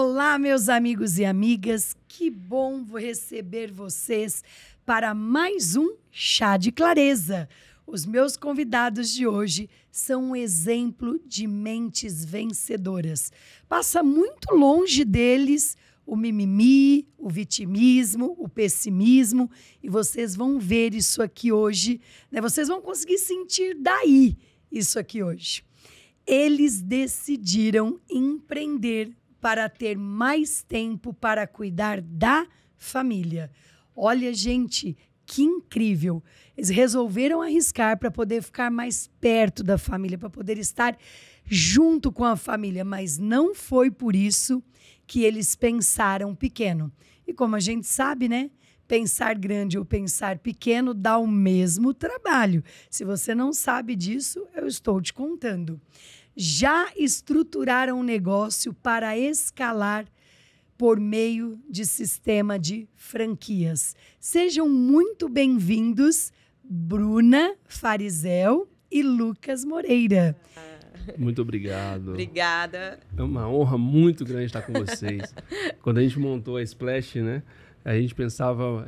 Olá, meus amigos e amigas, que bom receber vocês para mais um Chá de Clareza. Os meus convidados de hoje são um exemplo de mentes vencedoras. Passa muito longe deles o mimimi, o vitimismo, o pessimismo, e vocês vão ver isso aqui hoje, né? Vocês vão conseguir sentir daí isso aqui hoje. Eles decidiram empreender para ter mais tempo para cuidar da família. Olha, gente, que incrível! Eles resolveram arriscar para poder ficar mais perto da família, para poder estar junto com a família, mas não foi por isso que eles pensaram pequeno. E como a gente sabe, né? Pensar grande ou pensar pequeno dá o mesmo trabalho. Se você não sabe disso, eu estou te contando. Já estruturaram um negócio para escalar por meio de sistema de franquias. Sejam muito bem-vindos, Bruna Farizel e Lucas Moreira. Muito obrigado. Obrigada. É uma honra muito grande estar com vocês. Quando a gente montou a Splash, né? A gente pensava,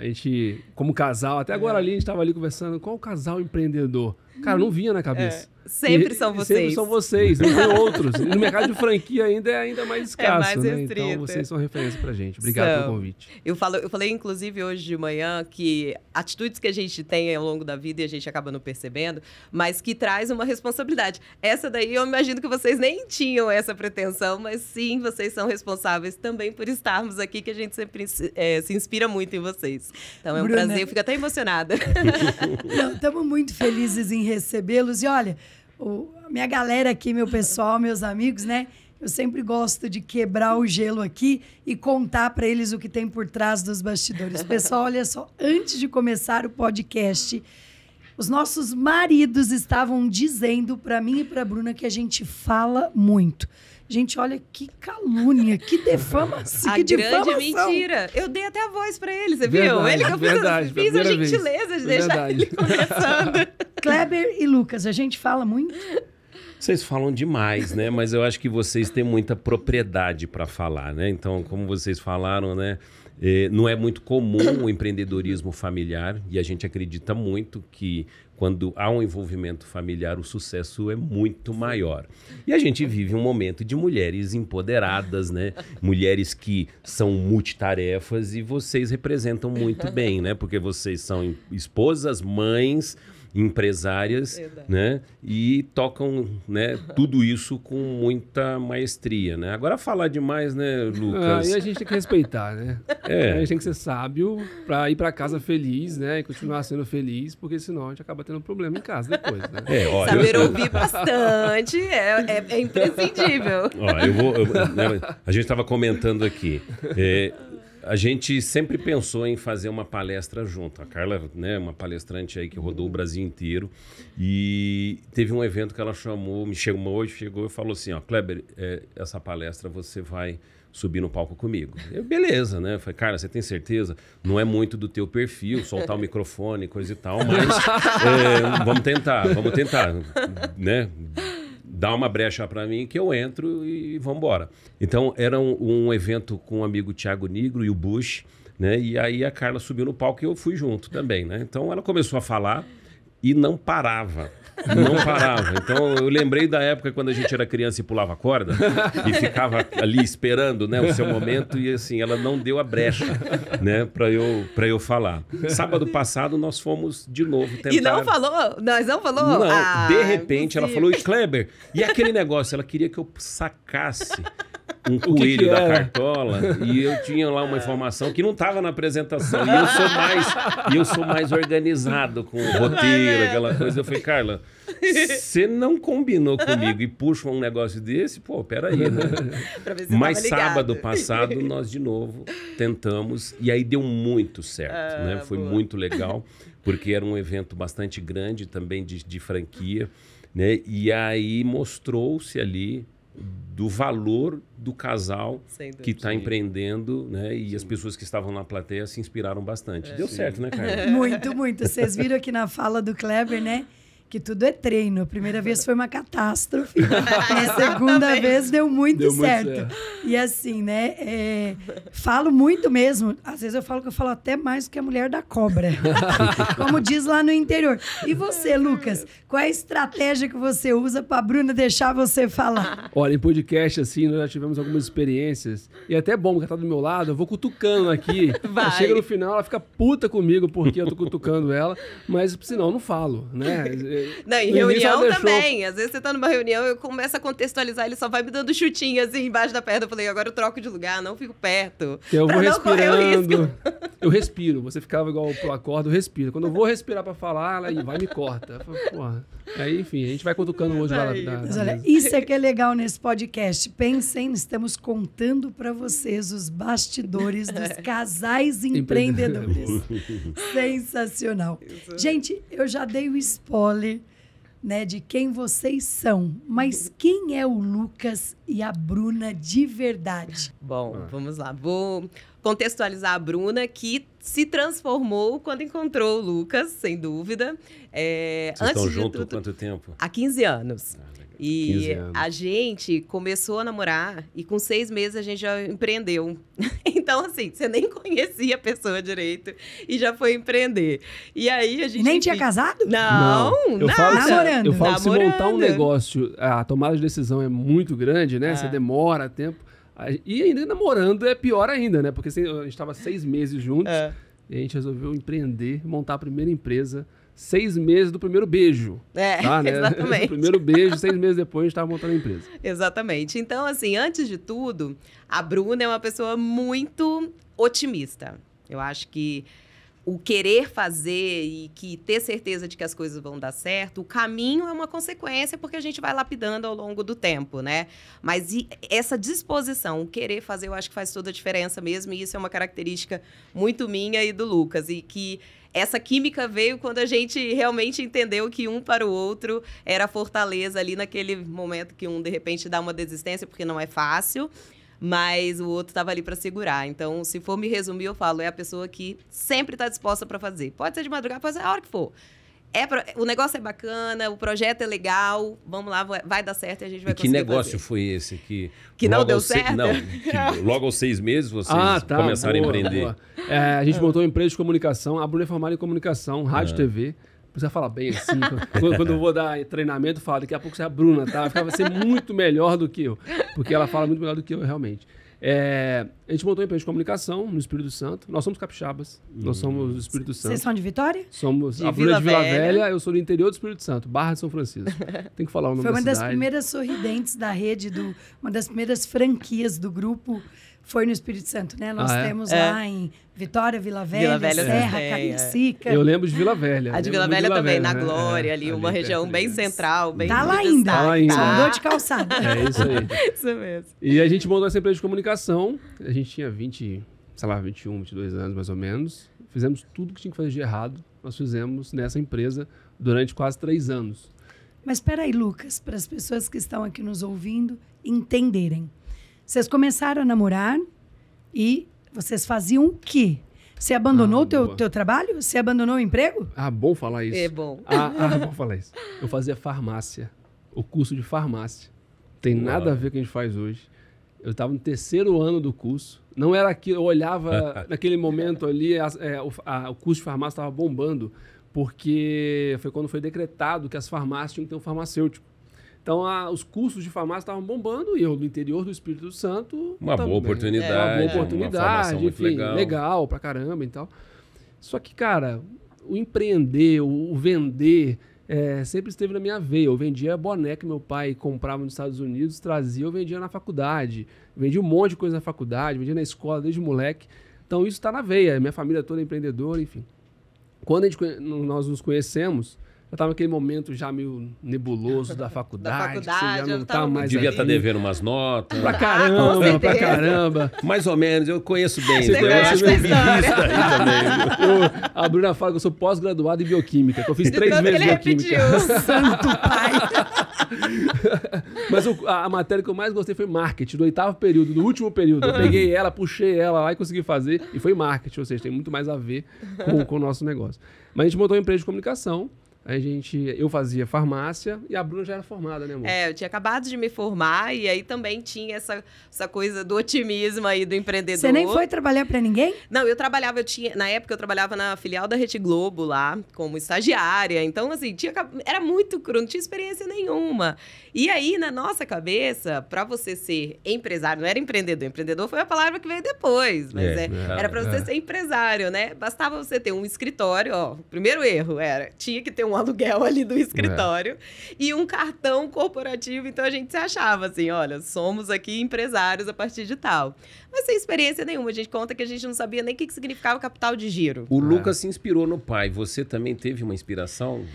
como casal, até agora ali a gente estava ali conversando, qual casal empreendedor? Cara, não vinha na cabeça. Sempre são vocês. Sempre são vocês, não tem outros. E no mercado de franquia ainda é ainda mais escasso, mais né? restrito. Então vocês são referência pra gente. Obrigado pelo convite. Eu falei, inclusive, hoje de manhã, que atitudes que a gente tem ao longo da vida e a gente acaba não percebendo, mas que traz uma responsabilidade. Essa daí eu imagino que vocês nem tinham essa pretensão, mas sim, vocês são responsáveis também por estarmos aqui, que a gente sempre se inspira muito em vocês. Então é um Bruna, prazer, eu fico até emocionada. Estamos muito felizes em recebê-los. E olha, minha galera aqui, meu pessoal, meus amigos, né? Eu sempre gosto de quebrar o gelo aqui e contar para eles o que tem por trás dos bastidores. Pessoal, olha só, antes de começar o podcast, os nossos maridos estavam dizendo para mim e para a Bruna que a gente fala muito. Gente, olha que calúnia, que difamação. A grande mentira. Eu dei até a voz pra ele, você viu? Ele que eu fiz a gentileza de deixar ele começando. Kleber e Lucas, a gente fala muito? Vocês falam demais, né? Mas eu acho que vocês têm muita propriedade para falar, né? Então, como vocês falaram, né? Não é muito comum o empreendedorismo familiar e a gente acredita muito que quando há um envolvimento familiar, o sucesso é muito maior. E a gente vive um momento de mulheres empoderadas, né? Mulheres que são multitarefas e vocês representam muito bem, né? Porque vocês são esposas, mães, empresárias, né? E tocam, né, tudo isso com muita maestria, né? Agora falar demais, né, Lucas? E a gente tem que respeitar, né? É. A gente tem que ser sábio para ir para casa feliz, né? E continuar sendo feliz, porque senão a gente acaba tendo problema em casa depois, né? Olha, saber ouvir bastante é imprescindível. A gente estava comentando aqui. A gente sempre pensou em fazer uma palestra junto. A Carla, né, uma palestrante aí que rodou o Brasil inteiro. E teve um evento que ela me chegou e falou assim, ó, Kleber, essa palestra você vai subir no palco comigo. Beleza, né? Eu falei, Carla, você tem certeza? Não é muito do teu perfil, soltar o microfone, coisa e tal, mas vamos tentar, né? Dá uma brecha para mim que eu entro e vamos embora. Então, era um evento com o amigo Thiago Nigro e o Bush, né? E aí a Carla subiu no palco e eu fui junto também, né? Então, ela começou a falar e não parava. Não parava. Então, eu lembrei da época quando a gente era criança e pulava corda e ficava ali esperando, né, o seu momento e assim, ela não deu a brecha, né, para eu falar. Sábado passado nós fomos de novo tentar... E não falou? Nós não falou? Não, de repente ela falou, e Kleber, e aquele negócio? Ela queria que eu sacasse um coelho da cartola e eu tinha lá uma informação que não estava na apresentação e eu sou mais organizado com o roteiro, aquela coisa. Eu falei, Carla, você não combinou comigo e puxa um negócio desse? Pô, peraí, né? Mas sábado passado nós de novo tentamos e aí deu muito certo, né? Foi muito legal, porque era um evento bastante grande também de franquia, né? E aí mostrou-se ali do valor do casal que está empreendendo, né? E as pessoas que estavam na plateia se inspiraram bastante. Deu certo, né, Carla? Muito, muito. Vocês viram aqui na fala do Kleber, né? que tudo é treino. A primeira vez foi uma catástrofe. A segunda vez deu muito certo. E assim, né? Falo muito mesmo. Às vezes eu falo que eu falo até mais do que a mulher da cobra. Como diz lá no interior. E você, Lucas? Qual é a estratégia que você usa para a Bruna deixar você falar? Olha, em podcast, assim, nós já tivemos algumas experiências. E é até bom, porque ela tá do meu lado, eu vou cutucando aqui. Chega no final, ela fica puta comigo porque eu tô cutucando ela. Mas, senão, eu não falo, né? Não, em reunião também. Às vezes você tá numa reunião, eu começo a contextualizar, ele só vai me dando chutinho assim embaixo da perna. Eu falei, agora eu troco de lugar, não fico perto. Eu vou respirando. Eu respiro. Você ficava igual pro acordo, eu respiro. Quando eu vou respirar pra falar, ela vai e me corta. Eu falo, porra. Aí, enfim, a gente vai cutucando hoje lá Mas olha, isso é que é legal nesse podcast. Pensem, estamos contando pra vocês os bastidores dos casais empreendedores. Sensacional. Gente, eu já dei o spoiler, né, de quem vocês são. Mas quem é o Lucas e a Bruna de verdade? Bom, vamos lá. Vou contextualizar a Bruna, que se transformou quando encontrou o Lucas, sem dúvida. Vocês estão juntos há quanto tempo? Há 15 anos. E 15 anos. a gente começou a namorar e com 6 meses a gente já empreendeu. Então, assim, você nem conhecia a pessoa direito e já foi empreender. E aí a gente... Nem tinha casado? Não, eu nada. Namorando. Eu falo que se montar um Namorando. negócio, a tomada de decisão é muito grande, né? Você demora tempo. E ainda namorando é pior ainda, né? Porque a gente estava 6 meses juntos e a gente resolveu empreender, montar a primeira empresa 6 meses do primeiro beijo. Tá, né? Exatamente. O primeiro beijo, 6 meses depois, a gente estava montando a empresa. Exatamente. Então, assim, antes de tudo, a Bruna é uma pessoa muito otimista. Eu acho que o querer fazer e que ter certeza de que as coisas vão dar certo, o caminho é uma consequência porque a gente vai lapidando ao longo do tempo, né? Mas essa disposição, o querer fazer, eu acho que faz toda a diferença mesmo, e isso é uma característica muito minha e do Lucas, e que essa química veio quando a gente realmente entendeu que um para o outro era a fortaleza ali naquele momento que um, de repente, dá uma desistência, porque não é fácil, mas o outro estava ali para segurar. Então, se for me resumir, eu falo, é a pessoa que sempre está disposta para fazer. Pode ser de madrugada, pode ser a hora que for. O negócio é bacana, o projeto é legal, vamos lá, vai dar certo e a gente vai conseguir Que negócio fazer. foi esse que não logo deu aos certo? Que logo aos 6 meses vocês começaram boa, a empreender. boa. A gente montou uma empresa de comunicação, a Bruna é formada em comunicação, rádio e TV. Precisa falar bem assim. Quando eu vou dar treinamento, eu falo, daqui a pouco você é a Bruna, tá? Vai ser muito melhor do que eu. Porque ela fala muito melhor do que eu, realmente. A gente montou uma empresa de comunicação no Espírito Santo. Nós somos capixabas. Nós somos do Espírito Santo. Vocês são de Vitória? Somos De a Bruna de Vila Vila Velha, eu sou do interior do Espírito Santo, Barra de São Francisco. Tem que falar o nome Foi da uma das cidade. primeiras sorridentes da rede, uma das primeiras franquias do grupo foi no Espírito Santo, né? Nós temos lá em Vitória, Vila Velha, Serra, Cariacica. Eu lembro de Vila Velha. A de Vila Velha também, na Glória, ali, uma região bem central, bem Tá lá ainda. Tá lá ainda. Só mudou de calçada. É isso aí. Isso mesmo. E a gente montou essa empresa de comunicação. A gente tinha 21, 22 anos mais ou menos. Fizemos tudo que tinha que fazer de errado. Nós fizemos nessa empresa durante quase 3 anos. Mas espera aí, Lucas, para as pessoas que estão aqui nos ouvindo entenderem. Vocês começaram a namorar e vocês faziam o quê? Você abandonou o teu trabalho? Você abandonou o emprego? Bom falar isso. É bom. Bom falar isso. Eu fazia farmácia, o curso de farmácia. Tem nada a ver com o que a gente faz hoje. Eu estava no 3º ano do curso. Não era aquilo, eu olhava naquele momento ali, o curso de farmácia estava bombando, porque foi quando foi decretado que as farmácias tinham que ter um farmacêutico. Então, os cursos de farmácia estavam bombando e eu, no interior do Espírito Santo... Uma boa oportunidade. Uma boa oportunidade, uma formação muito enfim, legal pra caramba e tal. Só que, cara, o empreender, o vender, sempre esteve na minha veia. Eu vendia boné que meu pai comprava nos Estados Unidos, trazia, eu vendia na faculdade. Vendia um monte de coisa na faculdade, vendia na escola desde moleque. Então, isso está na veia. Minha família toda é empreendedora, enfim. Quando nós nos conhecemos... Eu estava naquele momento já meio nebuloso da faculdade. Da faculdade, você já não tá mais Devia ali. estar devendo umas notas. Pra com caramba, certeza. pra caramba. Mais ou menos, eu conheço bem. Você Eu conhece acho que eu bem. vi isso aí também. A Bruna fala que eu sou pós-graduado em bioquímica, que eu fiz 3 Tanto que vezes ele bioquímica. repetiu. Santo pai! Mas a matéria que eu mais gostei foi marketing, do 8º período, do último período. Eu peguei ela, puxei ela lá e consegui fazer. E foi marketing, ou seja, tem muito mais a ver com o nosso negócio. Mas a gente montou uma empresa de comunicação. eu fazia farmácia e a Bruna já era formada, né, amor? Eu tinha acabado de me formar e aí também tinha essa coisa do otimismo aí do empreendedor. Você nem foi trabalhar para ninguém? Não, na época eu trabalhava na filial da Rede Globo lá, como estagiária. Então, assim, era muito cru, não tinha experiência nenhuma. E aí, na nossa cabeça, para você ser empresário, não era empreendedor. Empreendedor foi a palavra que veio depois, mas era para você ser empresário, né? Bastava você ter um escritório, ó. O primeiro erro tinha que ter um aluguel ali do escritório e um cartão corporativo. Então, a gente se achava assim, olha, somos aqui empresários a partir de tal. Mas sem experiência nenhuma. A gente conta que a gente não sabia nem o que significava capital de giro. O Lucas se inspirou no pai. Você também teve uma inspiração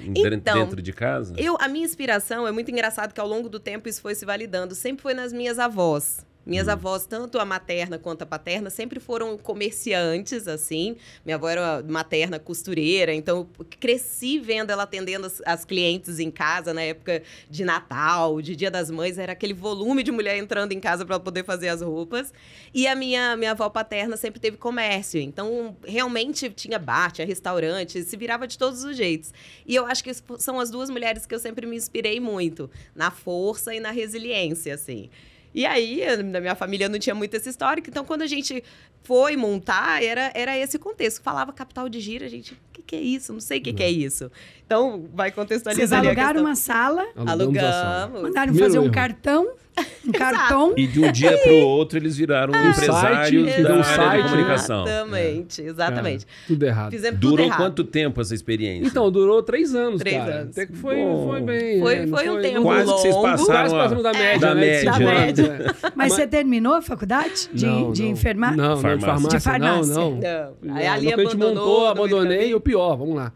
dentro de casa? A minha inspiração, é muito engraçado que ao longo do tempo isso foi se validando. Sempre foi nas minhas avós. Minhas avós, tanto a materna quanto a paterna, sempre foram comerciantes, assim. Minha avó era materna costureira, então eu cresci vendo ela atendendo as clientes em casa na época de Natal, de Dia das Mães. Era aquele volume de mulher entrando em casa para poder fazer as roupas. E a minha avó paterna sempre teve comércio. Então, realmente tinha bar, tinha restaurante, se virava de todos os jeitos. E eu acho que são as duas mulheres que eu sempre me inspirei muito, na força e na resiliência, assim. E aí, na minha família não tinha muito esse histórico, então quando a gente foi montar, era esse contexto. Falava capital de giro, a gente, o que é isso? Não sei o que é isso. Então, vai contextualizar. Vocês alugaram uma sala? Alugamos. Mandaram fazer um cartão? Um cartão? E de um dia para o outro, eles viraram empresários da área de comunicação. Exatamente. Tudo errado. Fizemos tudo Durou errado. quanto tempo essa experiência? Então, durou 3 anos, 3 cara. anos. Até que foi bem. Foi um tempo Quase que vocês longo. passaram Quase passamos da média, da né? média. De 5 anos, é. Mas você terminou a faculdade de enfermagem? Não, de farmácia. De farmácia. Não. Aí ali a gente montou, abandonei. E o pior, vamos lá.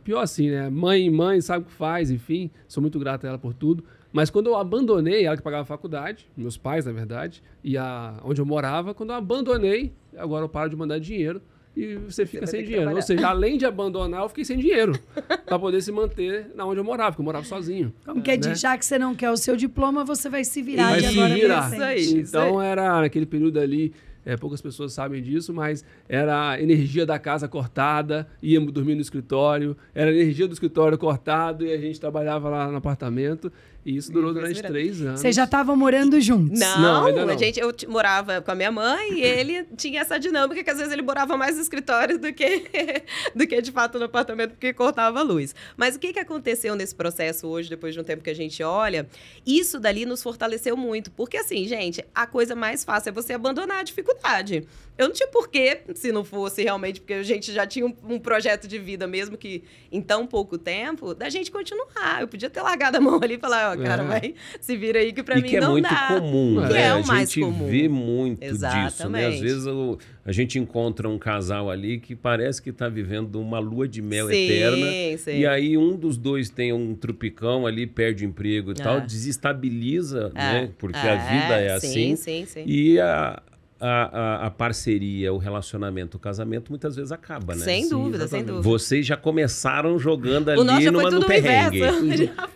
Pior assim, né? Mãe sabe o que faz, enfim. Sou muito grato a ela por tudo. Mas quando eu abandonei, ela que pagava a faculdade, meus pais, na verdade, e onde eu morava, quando eu abandonei, agora eu paro de mandar dinheiro e você fica sem dinheiro. Ou seja, além de abandonar, eu fiquei sem dinheiro para poder se manter na onde eu morava, porque eu morava sozinho. Como que diz, já que você não quer o seu diploma, você vai se virar de agora pra frente. Isso aí. Então era naquele período ali, poucas pessoas sabem disso, mas era a energia da casa cortada, íamos dormir no escritório, era a energia do escritório cortado e a gente trabalhava lá no apartamento. E isso durou durante 3 anos. Vocês já estavam morando juntos? Não, ainda não. eu morava com a minha mãe e ele tinha essa dinâmica que às vezes ele morava mais no escritório do que de fato no apartamento, porque cortava a luz. Mas o que aconteceu nesse processo hoje, depois de um tempo que a gente olha, isso dali nos fortaleceu muito. Porque assim, gente, a coisa mais fácil é você abandonar a dificuldade. Eu não tinha porquê, se não fosse realmente, porque a gente já tinha um projeto de vida, mesmo que em tão pouco tempo, da gente continuar. Eu podia ter largado a mão ali e falar, cara, vai, se vira aí que pra mim não dá. Que é muito comum, Que né? é o mais comum. A gente vê muito Exatamente. disso, né? Às vezes a gente encontra um casal ali que parece que tá vivendo uma lua de mel eterna. Sim. E aí um dos dois tem um trupicão ali, perde o emprego e tal, desestabiliza, né? Porque a vida é assim. Sim. E a parceria, o relacionamento, o casamento, muitas vezes acaba, né? Sem dúvida. Vocês já começaram jogando ali nosso já foi tudo no perrengue.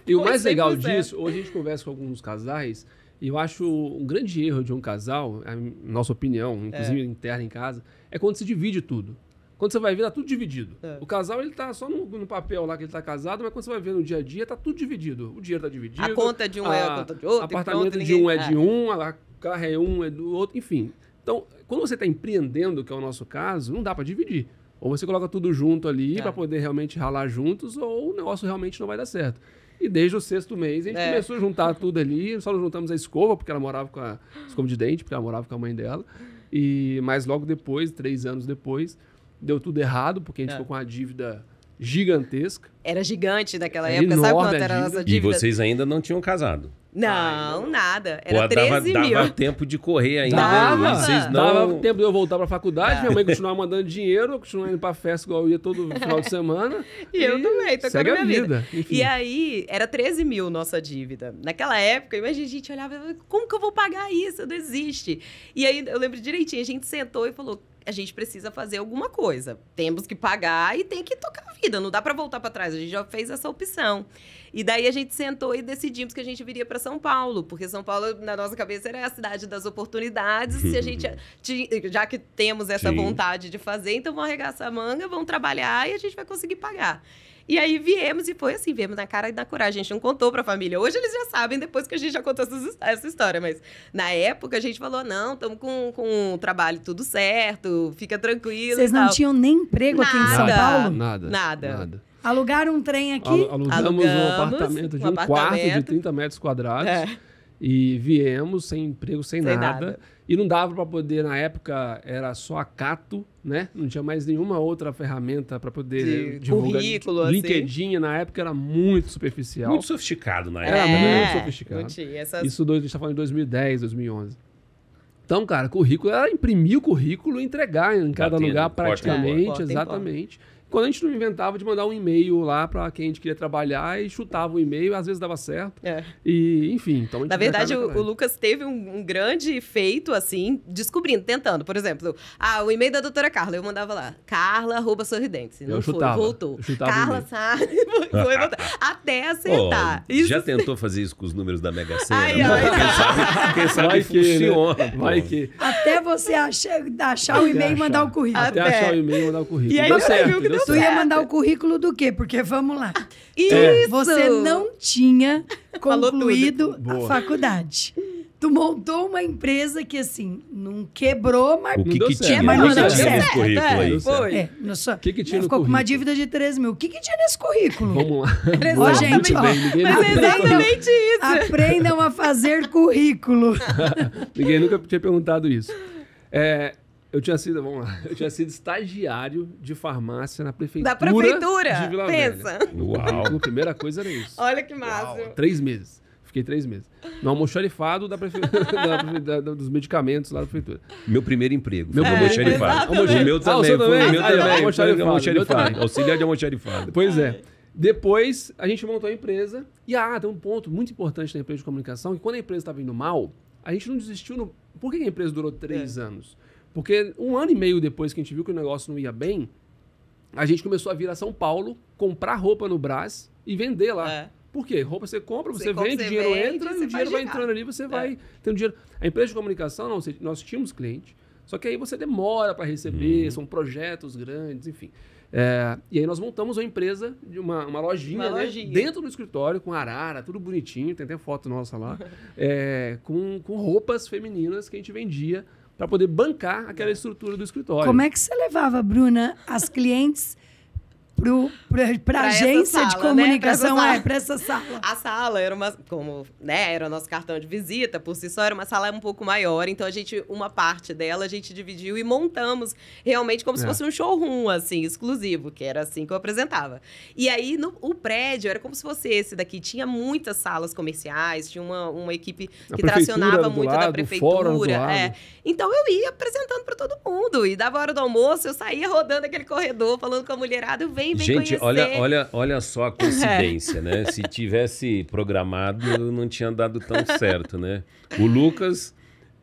E o mais legal disso, hoje a gente conversa com alguns casais, e eu acho um grande erro de um casal, a nossa opinião, inclusive interna em casa, é quando se divide tudo. Quando você vai ver, tá tudo dividido. O casal, ele tá só no papel lá que ele tá casado, mas quando você vai ver no dia a dia, tá tudo dividido. O dinheiro tá dividido. A conta de um é a conta de outro. O apartamento de um é de um, a carro é um, é do outro, enfim. Então, quando você está empreendendo, que é o nosso caso, não dá para dividir. Ou você coloca tudo junto ali para poder realmente ralar juntos, ou o negócio realmente não vai dar certo. E desde o 6º mês, a gente começou a juntar tudo ali, só não juntamos a escova, porque ela morava com a escova de dente, porque ela morava com a mãe dela. Mas logo depois, 3 anos depois, deu tudo errado, porque a gente ficou com uma dívida gigantesca. Era gigante naquela época, sabe quanto era a nossa E dívida? vocês ainda não tinham casado? Não, nada. Era 13 mil. Dava tempo de correr ainda. Dava Dava tempo de eu voltar pra faculdade, minha mãe continuava mandando dinheiro, eu continuava indo pra festa igual eu ia todo final de semana. E eu também, tocando segue minha vida. Enfim. E aí, era 13 mil nossa dívida. Naquela época, imagina, a gente olhava, como que eu vou pagar isso? Não existe. E aí, eu lembro direitinho, a gente sentou e falou, a gente precisa fazer alguma coisa. Temos que pagar e tem que tocar a vida. Não dá para voltar para trás. A gente já fez essa opção. E daí a gente sentou e decidimos que a gente viria para São Paulo, porque São Paulo, na nossa cabeça, era a cidade das oportunidades. Se a gente, já que temos essa vontade de fazer, então vamos arregaçar a manga, vamos trabalhar e a gente vai conseguir pagar. E aí viemos e foi assim, viemos na cara e na coragem. A gente não contou pra família. Hoje eles já sabem, depois que a gente já contou essa história. Mas na época a gente falou, não, estamos com o trabalho tudo certo, fica tranquilo. Vocês não tinham nem emprego aqui em São Nada. Paulo? Nada. Alugaram um trem aqui? Alugamos um apartamento de um quarto de 30 metros quadrados. E viemos sem emprego, sem nada. E não dava para poder, na época, era só a Cato, né? Não tinha mais nenhuma outra ferramenta para poder divulgar. Currículo, LinkedIn, na época, era muito superficial. Muito sofisticado na Era época. muito sofisticado. Não tinha Isso a gente tá falando de 2010, 2011. Então, cara, currículo era imprimir o currículo e entregar em cada Batendo, lugar porta em praticamente, porta. exatamente. Quando a gente não inventava de mandar um e-mail lá para quem a gente queria trabalhar e chutava o e-mail, às vezes dava certo. E, enfim, então a gente Na verdade, o Lucas teve um grande feito, assim, descobrindo, tentando. Por exemplo, o e-mail da doutora Carla, eu mandava lá, carla@sorridentes. Não foi, voltou. Carla, sabe? Foi, voltou. Até acertar. Já tentou fazer isso com os números da Mega Sena? Ai. Quem sabe Vai que, funciona. né? Vai que. Até você achar o e-mail e mandar o currículo. Até achar o e-mail e mandar o currículo. E aí deu você certo, viu que deu deu Tu ia mandar o currículo do quê? Porque, vamos lá, Isso! você não tinha Falou concluído tudo. a Boa. faculdade. Tu montou uma empresa que, assim, não quebrou, mas... O que deu que certo. tinha Mas não deu nesse certo. currículo aí? Deu certo. Foi. não só, que tinha no ficou com uma currículo? dívida de 13 mil. O que tinha nesse currículo? Vamos lá. Ó, gente, Muito ó, bem. Ninguém Mas é exatamente isso. aprendam a fazer currículo. Ninguém nunca tinha perguntado isso. Eu tinha sido estagiário de farmácia na prefeitura. Da prefeitura? De Vila Pensa. Velha. Uau. A primeira coisa era isso. Olha que massa. 3 meses. Fiquei 3 meses. No almoxarifado dos medicamentos lá da prefeitura. Meu primeiro emprego. Meu Foi primeiro almoxarifado. emprego. O meu Ah, o também. seu Foi também? o meu Ah, também. almoxarifado. Foi Meu almoxarifado. também. Auxiliar de almoxarifado. Pois é. Depois, a gente montou a empresa. E tem um ponto muito importante na empresa de comunicação, que quando a empresa estava indo mal, a gente não desistiu. Por que a empresa durou 3 anos? Porque 1 ano e meio depois que a gente viu que o negócio não ia bem, a gente começou a vir a São Paulo, comprar roupa no Brás e vender lá. Por quê? Roupa você compra, você vende, o dinheiro entra, e o dinheiro vai entrando ali, você vai tendo dinheiro. A empresa de comunicação, não, nós tínhamos cliente, só que aí você demora para receber, são projetos grandes, enfim. E aí nós montamos uma empresa, de uma lojinha, né, dentro do escritório, com arara, tudo bonitinho, tem até foto nossa lá, com roupas femininas que a gente vendia para poder bancar aquela estrutura do escritório. Como é que você levava, Bruna, as clientes para agência sala, de comunicação? né? Para essa sala. A sala era era o nosso cartão de visita, por si só era uma sala um pouco maior, então uma parte dela a gente dividiu e montamos realmente como se fosse um showroom, assim, exclusivo, que era assim que eu apresentava. E aí, o prédio era como se fosse esse daqui, tinha muitas salas comerciais, tinha uma equipe que tracionava muito da prefeitura. Então eu ia apresentando para todo mundo, e dava hora do almoço, eu saía rodando aquele corredor, falando com a mulherada, vem Gente, conhecer. olha só a coincidência, né? Se tivesse programado, não tinha dado tão certo, né? O Lucas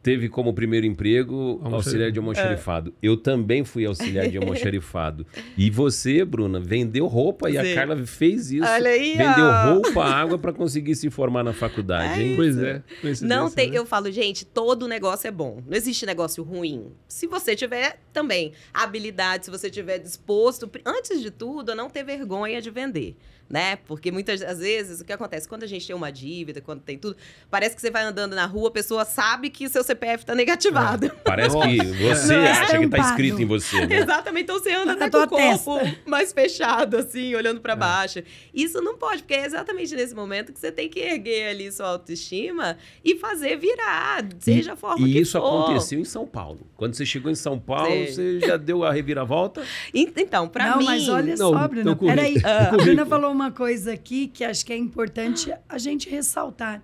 teve como primeiro emprego auxiliar de almoxarifado. Eu também fui auxiliar de almoxarifado. E você, Bruna, vendeu roupa e a Carla fez isso. Olha aí, vendeu roupa, água para conseguir se formar na faculdade, hein? Pois é. Não tem, né? eu falo, gente, todo negócio é bom. Não existe negócio ruim. Se você tiver também habilidade, se você tiver disposto, antes de tudo, a não ter vergonha de vender, né? Porque muitas vezes o que acontece quando a gente tem uma dívida, quando tem tudo, parece que você vai andando na rua, a pessoa sabe que seu CPF tá negativado. Parece que você acha que tá escrito em você, né? Exatamente, então você anda até com o corpo mais fechado, assim, olhando para baixo. Isso não pode, porque é exatamente nesse momento que você tem que erguer ali sua autoestima e fazer virar, seja a forma que for. E isso aconteceu em São Paulo. Quando você chegou em São Paulo, você já deu a reviravolta? Então, para mim... Não, mas olha só, Bruna, peraí. A Bruna falou uma coisa aqui que acho que é importante a gente ressaltar.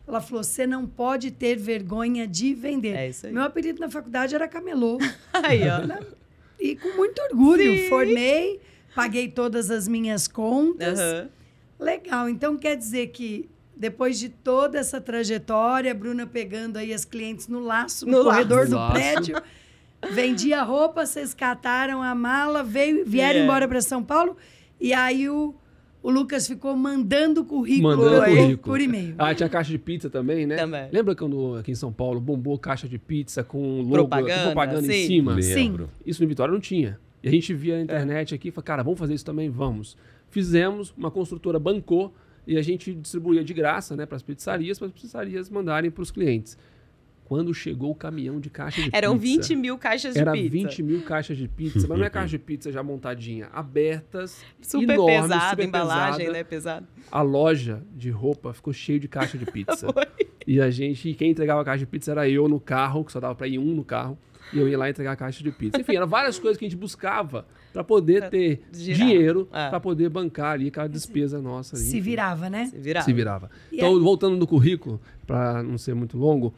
Ela falou, você não pode ter vergonha de vender. É isso aí. Meu apelido na faculdade era camelô. Aí, ó. E com muito orgulho, Sim. formei, paguei todas as minhas contas. Uhum. Legal, então quer dizer que depois de toda essa trajetória, a Bruna pegando aí as clientes no laço, no corredor do prédio, vendia roupa, vocês cataram a mala, vieram embora para São Paulo, e aí o Lucas ficou mandando currículo por e-mail. Tinha caixa de pizza também, né? Também. Lembra quando aqui em São Paulo bombou caixa de pizza com logo, Propaganda em sim. cima? Lembro. Isso no Vitória não tinha. E a gente via na internet aqui e falava, cara, vamos fazer isso também? Vamos. Fizemos, uma construtora bancou e a gente distribuía de graça, né, para as pizzarias mandarem para os clientes. Quando chegou o caminhão de caixa de Eram pizza... 20 mil caixas de Era pizza. 20 mil caixas de pizza, mas não é caixa de pizza já montadinha, abertas, Super enormes, pesado, super embalagem, pesada. né? Pesado. A loja de roupa ficou cheia de caixa de pizza. Foi. E quem entregava a caixa de pizza era eu no carro, que só dava para ir um no carro, e eu ia lá entregar a caixa de pizza. Enfim, eram várias coisas que a gente buscava para poder ter girar. dinheiro, para poder bancar ali aquela despesa nossa. Ali, Se virava, né? Se virava. Então, voltando no currículo, para não ser muito longo,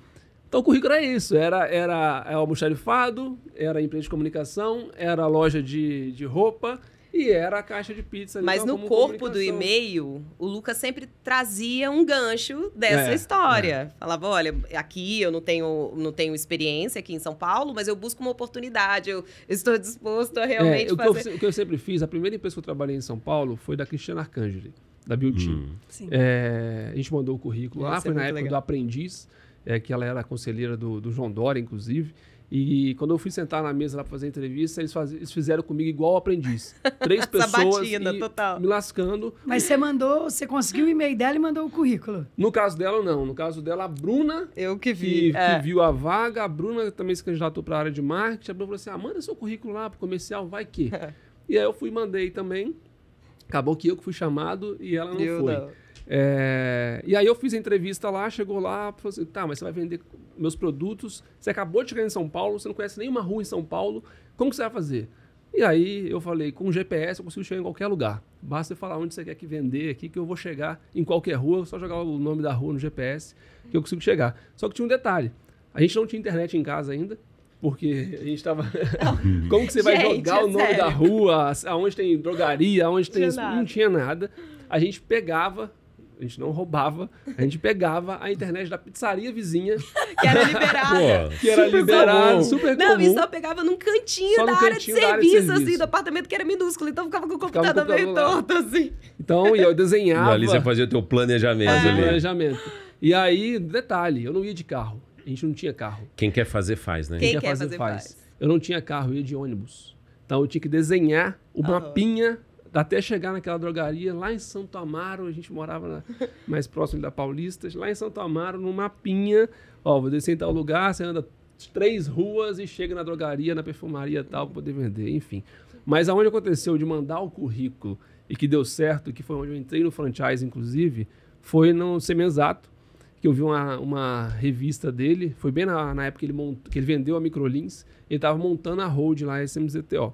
então o currículo era isso, era almoxarifado, era empresa de comunicação, era loja de roupa e era a caixa de pizza. Ali, Mas então, no como corpo do comunicação. e-mail, o Lucas sempre trazia um gancho dessa história. Falava, olha, aqui eu não tenho experiência aqui em São Paulo, mas eu busco uma oportunidade, eu estou disposto a realmente fazer... O que eu sempre fiz, a primeira empresa que eu trabalhei em São Paulo foi da Cristiana Arcangeli, da Beauty. Sim. A gente mandou o currículo lá, Isso foi é na muito época legal. do aprendiz, que ela era conselheira do João Dória, inclusive. E quando eu fui sentar na mesa lá para fazer a entrevista, eles fizeram comigo igual o aprendiz. 3 pessoas Sabatina, e total. me lascando. Mas você conseguiu o e-mail dela e mandou o currículo. No caso dela, não. No caso dela, a Bruna, Eu que vi. que viu a vaga, a Bruna também se candidatou para a área de marketing. A Bruna falou assim, manda seu currículo lá para o comercial, vai que. E aí eu fui e mandei também. Acabou que eu que fui chamado e ela não foi. Não. E aí eu fiz a entrevista lá, chegou lá, falou assim, tá, mas você vai vender meus produtos, você acabou de chegar em São Paulo, você não conhece nenhuma rua em São Paulo, como que você vai fazer? E aí eu falei, com o GPS eu consigo chegar em qualquer lugar, basta você falar onde você quer que vender aqui, que eu vou chegar em qualquer rua, só jogar o nome da rua no GPS, que eu consigo chegar. Só que tinha um detalhe, a gente não tinha internet em casa ainda, porque a gente estava... Como que você vai Gente, jogar o nome sério. da rua, aonde tem drogaria, aonde tem... Tinha nada. Não tinha nada. A gente pegava... A gente não roubava, a gente pegava a internet da pizzaria vizinha, Que era liberada. Pô, que era super liberada, comum. super Não, comum. e só pegava num cantinho, Só no da, área cantinho de da área de serviço, assim, serviço. do apartamento que era minúsculo. Então ficava com o Ficava computador com o meio computador lá. torto, assim. Então, eu desenhava, Ali você fazia o teu planejamento fazia ali. planejamento. E aí, detalhe, eu não ia de carro, a gente não tinha carro. Quem quer fazer, faz, né? Quem quer fazer, faz. Eu não tinha carro, eu ia de ônibus. Então, eu tinha que desenhar o mapinha até chegar naquela drogaria lá em Santo Amaro, a gente morava mais próximo da Paulista, lá em Santo Amaro, no mapinha, vou descer em tal lugar, você anda 3 ruas e chega na drogaria, na perfumaria e tal, para poder vender, enfim. Mas aonde aconteceu de mandar o currículo e que deu certo, que foi onde eu entrei no franchise, inclusive, foi no Semenzato, que eu vi uma revista dele, foi bem na época que ele vendeu a Microlins, ele estava montando a hold lá, SMZTO.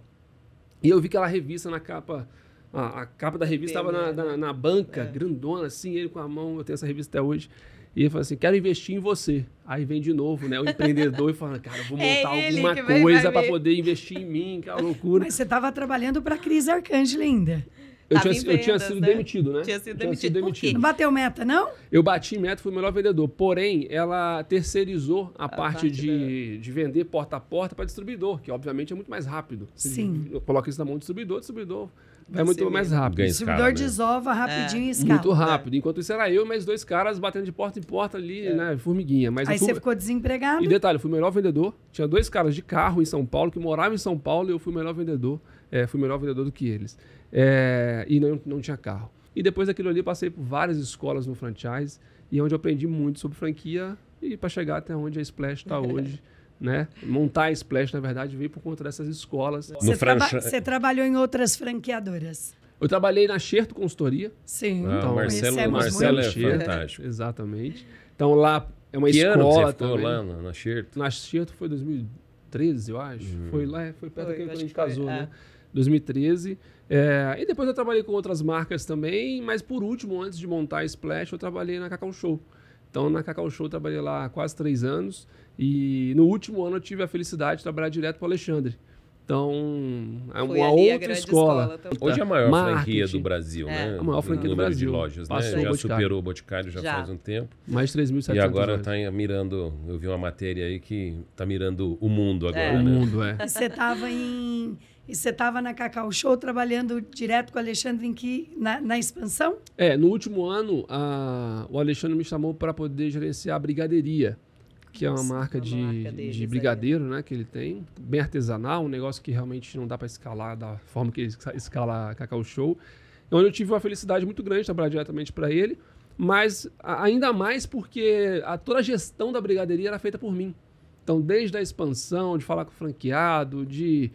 E eu vi aquela revista na capa... A capa da revista estava na banca, grandona, assim, ele com a mão, eu tenho essa revista até hoje. E ele falou assim, quero investir em você. Aí vem de novo, né, o empreendedor e fala, cara, eu vou montar alguma coisa para poder investir em mim, que é uma loucura. Mas você estava trabalhando para a Cris Arcangeli ainda. Eu Tava tinha em vendas, sido né? demitido, né? Tinha sido demitido. Por quê? Não bateu meta, não? Eu bati meta, fui o melhor vendedor. Porém, ela terceirizou a parte de vender porta a porta para distribuidor, que obviamente é muito mais rápido. Sim. Eu coloco isso na mão do distribuidor vai muito mais rápido. Ganha Distribuidor escala, né? desova rapidinho e escala. Muito rápido. Enquanto isso era eu e mais 2 caras batendo de porta em porta ali, né? Formiguinha. Mas Aí eu fui... você ficou desempregado. E detalhe, eu fui o melhor vendedor. Tinha 2 caras de carro em São Paulo que moravam em São Paulo e eu fui o melhor vendedor. Fui melhor vendedor do que eles. E não tinha carro. E depois daquilo ali, eu passei por várias escolas no franchise e onde eu aprendi muito sobre franquia e para chegar até onde a Splash está hoje. Né? Montar a Splash, na verdade, veio por conta dessas escolas. Você trabalhou em outras franqueadoras. Eu trabalhei na Xerto Consultoria. Sim, Então, Marcelo é fantástico. Exatamente. Então lá é uma Que escola ano que você ficou também. lá na Xerto? Na Xerto foi 2013, eu acho. Foi perto daquele que a gente casou, foi, né? 2013. E depois eu trabalhei com outras marcas também, mas por último, antes de montar a Splash, eu trabalhei na Cacau Show. Então, na Cacau Show, eu trabalhei lá há quase 3 anos. E no último ano, eu tive a felicidade de trabalhar direto para o Alexandre. Então, é uma outra escola. Hoje é a maior Marketing. franquia do Brasil, né? A maior franquia do número Brasil. de lojas, né? Passou o Já Boticário. superou o Boticário já faz um tempo. Mais de 3.700 E agora lojas. está mirando, eu vi uma matéria aí que está mirando o mundo agora, O né? mundo, E você estava na Cacau Show trabalhando direto com o Alexandre na expansão? No último ano, o Alexandre me chamou para poder gerenciar a brigadeiria. que é uma marca a marca deles, de brigadeiro, né, que ele tem, bem artesanal, um negócio que realmente não dá para escalar da forma que ele escala a Cacau Show. Onde eu tive uma felicidade muito grande de trabalhar diretamente para ele, mas ainda mais porque toda a gestão da brigadeiria era feita por mim. Então, desde a expansão, de falar com o franqueado, de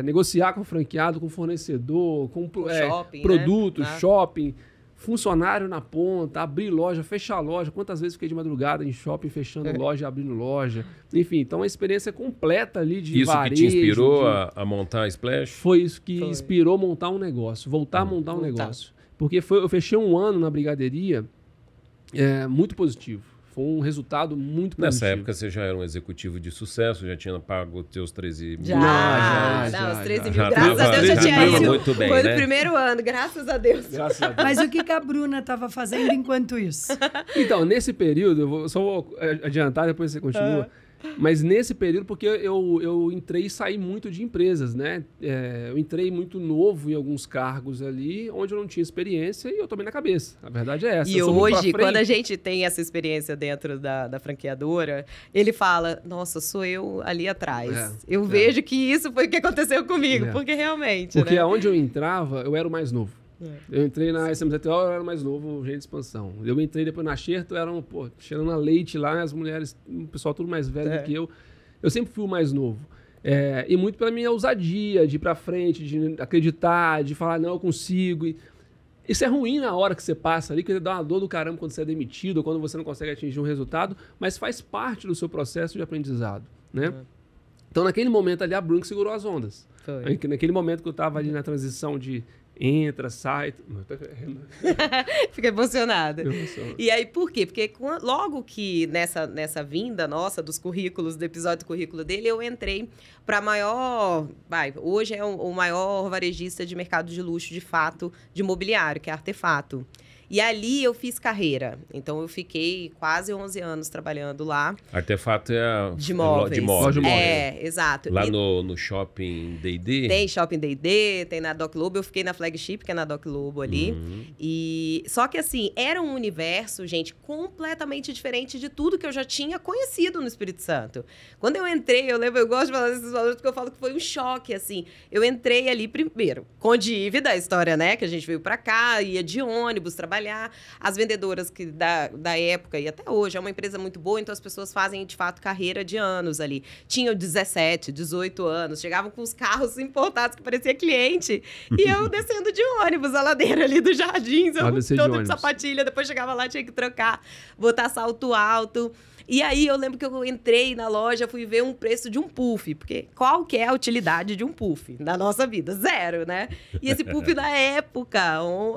negociar com o franqueado, com o fornecedor, com shopping, produtos, né? shopping, funcionário na ponta, abrir loja, fechar loja. Quantas vezes fiquei de madrugada em shopping, fechando loja, abrindo loja. Enfim, então uma experiência completa ali de varejo. Isso que te inspirou a montar a Splash? Foi isso que inspirou montar um negócio, voltar a montar um negócio. Porque eu fechei um ano na brigadeiria muito positivo. Foi um resultado muito positivo. Nessa época você já era um executivo de sucesso, já tinha pago os teus 13 mil. Não, os 13 mil, graças a Deus, já tinha ido. Muito bem, foi né? no primeiro ano, graças a Deus. Graças a Deus. Mas o que a Bruna estava fazendo enquanto isso? Então, nesse período, só vou adiantar, depois você continua. Mas nesse período, porque eu entrei e saí muito de empresas, né? Eu entrei muito novo em alguns cargos ali, onde eu não tinha experiência e eu tomei na cabeça. A verdade é essa. E hoje, quando a gente tem essa experiência dentro da franqueadora, ele fala, nossa, sou eu ali atrás. Eu vejo que isso foi o que aconteceu comigo, porque realmente, Porque né? aonde eu entrava, eu era o mais novo. Eu entrei na SMZTO, eu era mais novo, gerente de expansão. Eu entrei depois na Xerto, eram, cheirando a leite lá, as mulheres, o pessoal tudo mais velho do que eu. Eu sempre fui o mais novo. E muito pela minha ousadia, de ir pra frente, de acreditar, de falar, não, eu consigo. Isso é ruim na hora que você passa ali, que dá uma dor do caramba quando você é demitido, ou quando você não consegue atingir um resultado, mas faz parte do seu processo de aprendizado, né? Então, naquele momento ali, a Bruna que segurou as ondas. Naquele momento que eu estava ali na transição de entra, sai... Fica emocionada. E aí, por quê? Porque logo que nessa vinda nossa dos currículos, do episódio do currículo dele, eu entrei para maior... hoje é o maior varejista de mercado de luxo, de fato, de mobiliário, que é Artefato. E ali eu fiz carreira. Então, eu fiquei quase 11 anos trabalhando lá. Artefato é de móveis. Loja de móveis. Exato. Lá no Shopping D&D? Tem Shopping D&D, tem na Doc Lobo. Eu fiquei na Flagship, que é na Doc Lobo ali. Só que, assim, era um universo, gente, completamente diferente de tudo que eu já tinha conhecido no Espírito Santo. Quando eu entrei, eu gosto de falar desses valores porque eu falo que foi um choque, assim. Eu entrei ali primeiro, com dívida, a história, né? Que a gente veio pra cá, ia de ônibus, trabalhar. As vendedoras da época e até hoje, é uma empresa muito boa, então as pessoas fazem, de fato, carreira de anos ali. Tinham 17, 18 anos, chegavam com os carros importados que parecia cliente. E eu descendo de ônibus, a ladeira ali do Jardins, toda de sapatilha, depois chegava lá, tinha que trocar, botar salto alto. E aí, eu lembro que eu entrei na loja, fui ver um preço de um puff. Porque qual que é a utilidade de um puff na nossa vida? Zero, né? E esse puff, na época,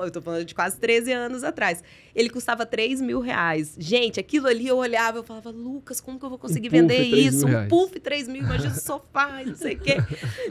eu tô falando de quase 13 anos atrás, ele custava 3 mil reais. Gente, aquilo ali eu olhava, eu falava, Lucas, como que eu vou conseguir vender isso? Um puff, 3 mil, imagina o sofá, não sei o quê.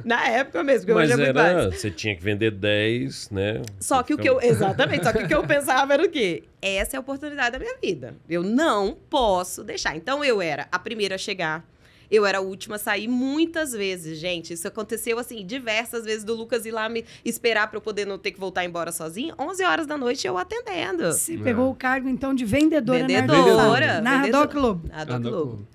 Na época mesmo, porque hoje é muito mais. Você tinha que vender 10, né? Só que exatamente, só que o que eu pensava era o quê? Essa é a oportunidade da minha vida. Eu não posso deixar. Então, eu era a primeira a chegar. Eu era a última a sair muitas vezes, gente. Isso aconteceu, assim, diversas vezes do Lucas ir lá me esperar para eu poder não ter que voltar embora sozinha. 11 horas da noite eu atendendo. Você pegou o cargo, então, de vendedora na Doc Lobo. Na Doc Lobo.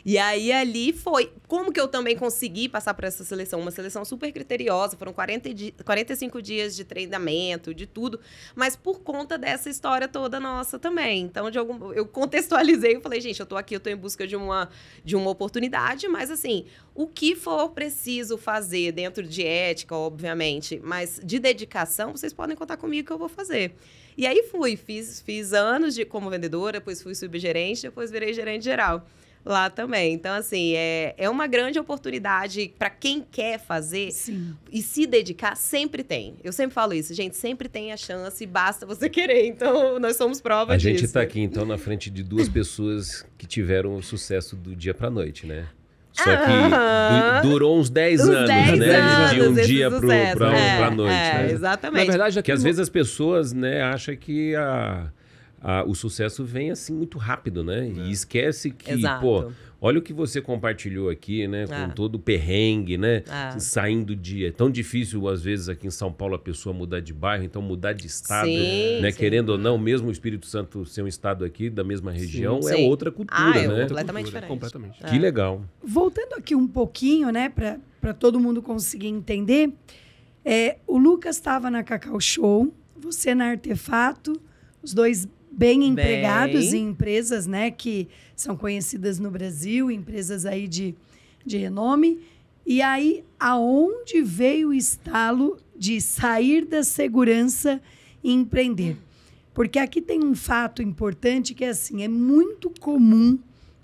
E aí, ali foi. Como que eu também consegui passar por essa seleção? Uma seleção super criteriosa. Foram 45 dias de treinamento, de tudo. Mas por conta dessa história toda nossa também. Então, eu contextualizei e falei, gente, eu tô aqui, eu tô em busca de uma oportunidade. Mas, assim, o que for preciso fazer dentro de ética, obviamente, mas de dedicação, vocês podem contar comigo que eu vou fazer. E aí fiz anos como vendedora, depois fui subgerente, depois virei gerente geral lá também. Então, assim, é uma grande oportunidade para quem quer fazer. Sim. E se dedicar, sempre tem. Eu sempre falo isso, gente, sempre tem a chance, basta você querer. Então, nós somos prova disso. A gente está aqui, então, na frente de duas pessoas que tiveram o sucesso do dia para noite, né? Só que durou uns 10 anos, né? De um dia pra noite, né? Exatamente. Na verdade, que às vezes as pessoas, né, acham que o sucesso vem assim muito rápido, né? E esquece que, Exato. pô, olha o que você compartilhou aqui, né? Com todo o perrengue, né? Saindo de... É tão difícil, às vezes, aqui em São Paulo, a pessoa mudar de bairro, então mudar de estado, Sim, né? sim. Querendo ou não, mesmo o Espírito Santo ser um estado aqui da mesma região, é Sim. outra cultura, É né? completamente diferente. Completamente. Que legal. Voltando aqui um pouquinho, né, para todo mundo conseguir entender, o Lucas estava na Cacau Show, você na Artefato, os dois bem empregados em empresas, né, que são conhecidas no Brasil, empresas aí de renome. E aí, aonde veio o estalo de sair da segurança e empreender? Porque aqui tem um fato importante que é assim, é muito comum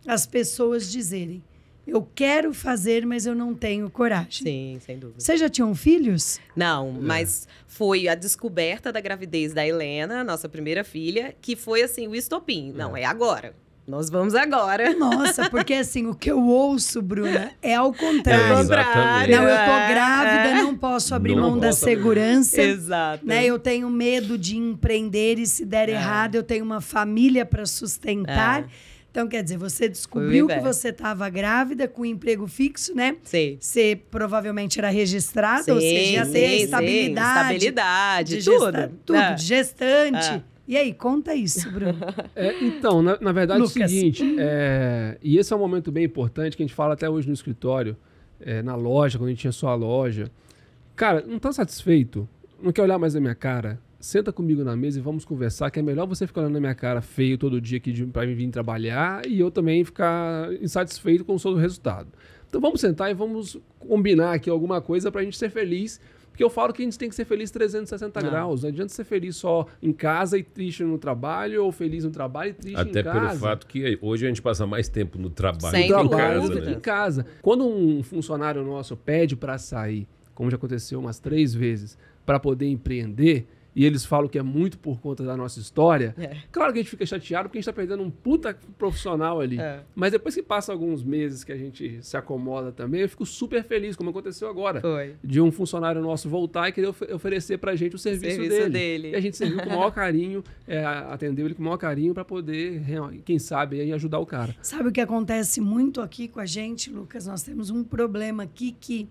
as pessoas dizerem: eu quero fazer, mas eu não tenho coragem. Sim, sem dúvida. Vocês já tinham filhos? Não, mas foi a descoberta da gravidez da Helena, nossa primeira filha, que foi assim, o estopim. Não, é agora. Nós vamos agora. Nossa, porque assim, o que eu ouço, Bruna, é ao contrário. Exatamente. Não, eu tô grávida, não posso abrir Não mão da posso abrir mão. segurança. Exato. Né? Eu tenho medo de empreender e se der errado, eu tenho uma família para sustentar. Então, quer dizer, você descobriu que você estava grávida com um emprego fixo, né? Sim. Você provavelmente era registrada, Sim, ou seja, ia ter sim, estabilidade. estabilidade, de tudo. Tudo, de gestante. E aí, conta isso, Bruno. Então, na verdade, Lucas. é o seguinte, e esse é um momento bem importante que a gente fala até hoje no escritório, na loja, quando a gente tinha só a loja. Cara, não tá satisfeito? Não quer olhar mais na minha cara? Senta comigo na mesa e vamos conversar, que é melhor você ficar olhando na minha cara feio todo dia aqui pra vir trabalhar e eu também ficar insatisfeito com o seu resultado. Então vamos sentar e vamos combinar aqui alguma coisa pra gente ser feliz. Porque eu falo que a gente tem que ser feliz 360 graus. Não adianta ser feliz só em casa e triste no trabalho, ou feliz no trabalho e triste Até em casa. pelo fato que hoje a gente passa mais tempo no trabalho Sem do que em dúvida. casa, Dúvida. né? Em casa. Quando um funcionário nosso pede para sair, como já aconteceu umas 3 vezes, para poder empreender, e eles falam que é muito por conta da nossa história, claro que a gente fica chateado porque a gente está perdendo um puta profissional ali. Mas depois que passa alguns meses que a gente se acomoda também, eu fico super feliz, como aconteceu agora. Foi. De um funcionário nosso voltar e querer oferecer pra gente o serviço dele. E a gente serviu com o maior carinho, atendeu ele com o maior carinho para poder, quem sabe, aí ajudar o cara. Sabe o que acontece muito aqui com a gente, Lucas? Nós temos um problema aqui que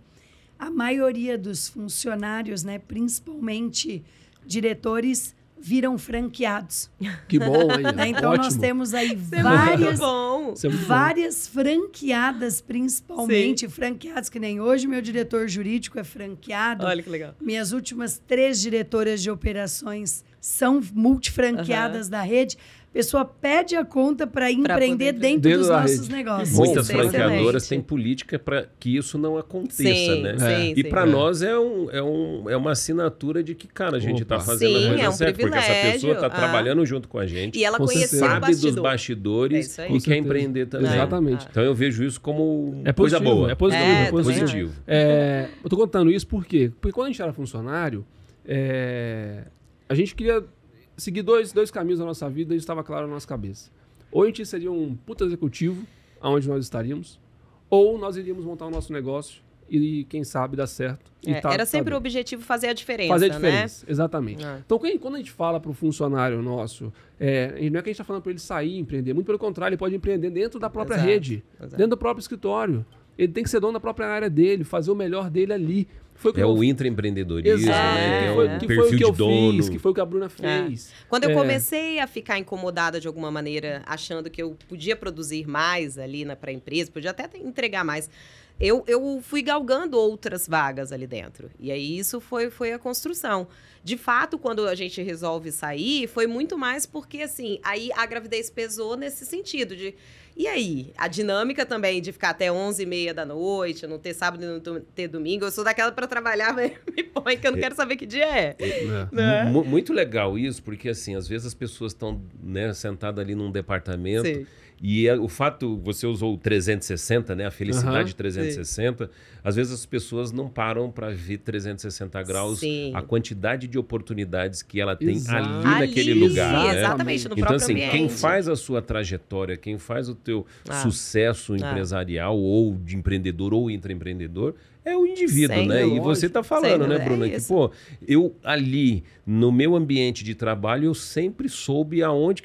a maioria dos funcionários, né, principalmente diretores, viram franqueados. Que bom aí. Né? Então Ótimo. nós temos aí Muito várias, bom. Isso é muito bom. várias franqueadas, principalmente. Franqueados, que nem hoje meu diretor jurídico é franqueado. Olha que legal. Minhas últimas 3 diretoras de operações são multifranqueadas da rede. A pessoa pede a conta para empreender poder dentro dos da nossos rede. negócios. Muitas Excelente. franqueadoras têm política para que isso não aconteça, Sim, né? sim, E sim. para nós é uma assinatura de que, cara, a gente está Opa. fazendo Sim, a coisa é um certa, porque essa privilégio. pessoa está trabalhando junto com a gente, E ela Com conheceu certeza. o sabe dos bastidor. bastidores É isso aí. e Com quer certeza. empreender também. Exatamente. Então eu vejo isso como É coisa positivo, boa. é positivo. É, é positivo. positivo. Eu tô contando isso por quê? Porque quando a gente era funcionário, a gente queria seguir dois caminhos na nossa vida e isso estava claro na nossa cabeça. Ou a gente seria um puta executivo, aonde nós estaríamos, ou nós iríamos montar o nosso negócio e, quem sabe, dar certo. E Era sempre bem. o objetivo fazer a diferença, Fazer a diferença, exatamente. É. Então, quando a gente fala para o funcionário nosso, não é que a gente está falando para ele sair e empreender, muito pelo contrário, ele pode empreender dentro da própria Exato, rede, exato. dentro do próprio escritório. Ele tem que ser dono da própria área dele, fazer o melhor dele ali. Foi o que É eu- o intraempreendedorismo, Exato. né? Foi, Que é que o foi o perfil que eu de dono. fiz, que foi o que a Bruna fez. Quando eu comecei a ficar incomodada de alguma maneira, achando que eu podia produzir mais ali para a empresa, podia até entregar mais, eu fui galgando outras vagas ali dentro. E aí isso foi a construção. De fato, quando a gente resolve sair, foi muito mais porque, assim, aí a gravidez pesou nesse sentido de... E aí? A dinâmica também de ficar até 11h30 da noite, não ter sábado e não ter domingo. Eu sou daquela para trabalhar, me põe que eu não quero saber que dia é. Muito legal isso, porque assim, às vezes as pessoas estão, né, sentadas ali num departamento Sim. E o fato, você usou o 360, né? A felicidade 360. Às vezes as pessoas não param para ver 360 graus Sim. a quantidade de oportunidades que ela tem Exato. ali naquele lugar. Né? Exatamente, no Então, próprio assim, ambiente. quem faz a sua trajetória, quem faz o teu sucesso empresarial ou de empreendedor ou intraempreendedor é o indivíduo, Sem né? E dúvida. você tá falando, Sem né, dúvida, Bruna? é Que, isso. pô, eu ali, no meu ambiente de trabalho, eu sempre soube aonde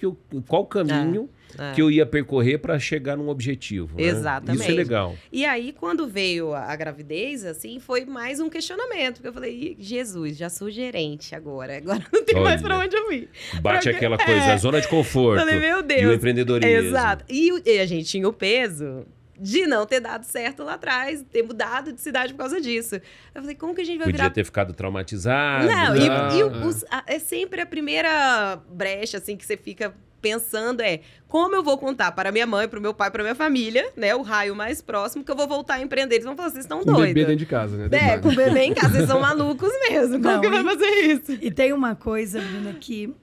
qual caminho que eu ia percorrer para chegar num objetivo. Né? Exatamente. Isso é legal. E aí, quando veio a gravidez, assim, foi mais um questionamento. Porque eu falei, Jesus, já sou gerente agora. Agora não tem mais pra onde eu ir. Bate Porque- aquela coisa, a zona de conforto. Falei, meu Deus. E o empreendedorismo. Exato. E a gente tinha o peso de não ter dado certo lá atrás, ter mudado de cidade por causa disso. Eu falei, como que a gente vai Podia virar... ter ficado traumatizado. Não, né? é sempre a primeira brecha, assim, que você fica pensando como eu vou contar para minha mãe, para o meu pai, para minha família, né? O raio mais próximo, que eu vou voltar a empreender. Eles vão falar, vocês estão Com o bebê doidos. dentro de casa, né? Com o bebê em casa, vocês são malucos mesmo. Como Não, que vai fazer isso? E tem uma coisa, Bruna, que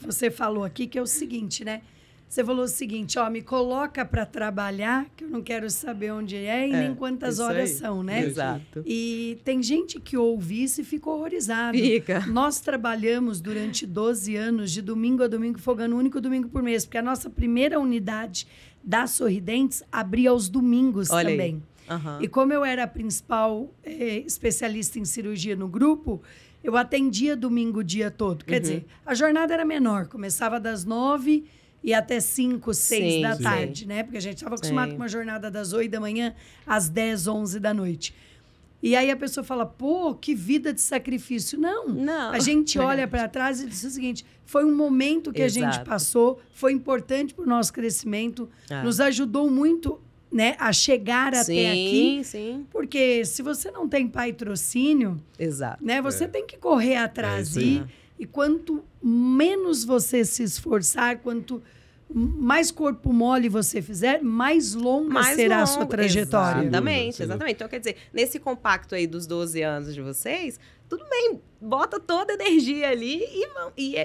você falou aqui, que é o seguinte, né? Você falou o seguinte, ó, me coloca para trabalhar, que eu não quero saber onde e nem quantas isso horas aí. são, né? Exato. E tem gente que ouve isso e fica horrorizado. Fica. Nós trabalhamos durante 12 anos, de domingo a domingo, folgando um único domingo por mês, porque a nossa primeira unidade da Sorridentes abria aos domingos Olha aí. também. Aham. E como eu era a principal especialista em cirurgia no grupo, eu atendia domingo o dia todo. Quer dizer, a jornada era menor, começava das 9 e até 5, 6 Sim, da sim. tarde, né? Porque a gente estava acostumado Sim. com uma jornada das 8 da manhã às 10, 11 da noite. E aí a pessoa fala, pô, que vida de sacrifício. Não. Não. A gente olha para trás e diz o seguinte, foi um momento que a gente Exato. passou, foi importante para o nosso crescimento, nos ajudou muito, né, a chegar até aqui. Sim. Porque se você não tem patrocínio, Exato. né, você tem que correr atrás. isso aí. E quanto menos você se esforçar, quanto mais corpo mole você fizer, mais longa será a sua trajetória. Exatamente. Então, quer dizer, nesse compacto aí dos 12 anos de vocês, tudo bem, bota toda a energia ali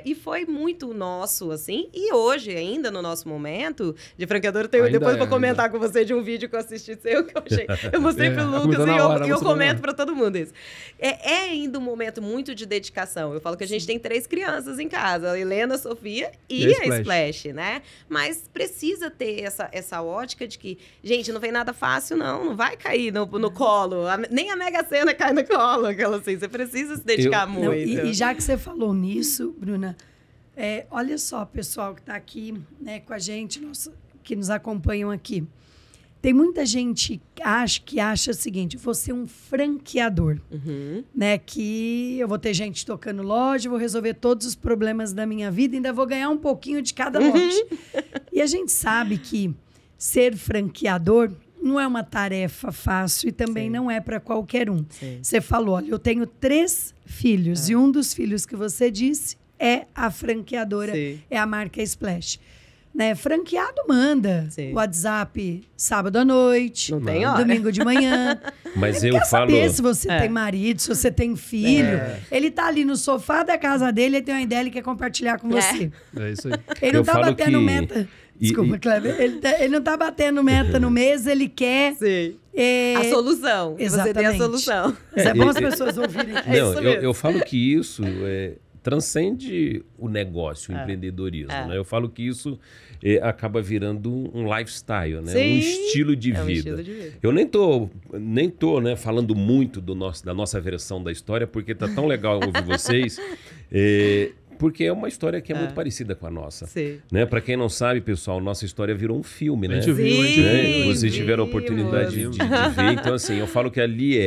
e foi muito nosso, assim. E hoje, ainda no nosso momento de franqueador, depois eu vou comentar com você de um vídeo que eu assisti seu, que eu achei. Eu mostrei pro Lucas e eu comento para todo mundo isso. É ainda um momento muito de dedicação. Eu falo que a gente tem 3 crianças em casa, a Helena, a Sofia e a Splash, né? Mas precisa ter essa ótica de que, gente, não vem nada fácil, não vai cair no colo. Nem a Mega Sena cai no colo, aquela assim. Você precisa se dedicar muito. Não, e já que você falou nisso, Bruna, olha só, pessoal que está aqui, né, com a gente, que nos acompanham aqui. Tem muita gente que acha o seguinte, vou ser um franqueador, né? Que eu vou ter gente tocando loja, vou resolver todos os problemas da minha vida, ainda vou ganhar um pouquinho de cada loja. E a gente sabe que ser franqueador não é uma tarefa fácil e também não é para qualquer um. Sim. Você falou, olha, eu tenho 3 filhos e um dos filhos que você disse é a franqueadora, é a marca Splash. Né? Franqueado manda WhatsApp sábado à noite, não tem hora. domingo de manhã. Mas ele eu quer falo... saber se você tem marido, se você tem filho. Ele tá ali no sofá da casa dele, ele tem uma ideia, ele quer compartilhar com você. É isso aí. Ele não tá batendo meta. Desculpa, Cleber. Ele não tá batendo meta no mês, ele quer... a solução. Exatamente. Você tem a solução. Mas é bom as pessoas ouvirem. Não, eu falo que isso transcende o negócio, o empreendedorismo. Né? Eu falo que isso acaba virando um lifestyle, né? Um estilo de vida. Um estilo de vida. Eu nem tô né, falando muito da nossa versão da história, porque tá tão legal ouvir vocês. Porque é uma história que é muito parecida com a nossa. Né? Para quem não sabe, pessoal, nossa história virou um filme, né? A gente viu. Vocês tiveram a oportunidade de ver. Então, assim, eu falo que ali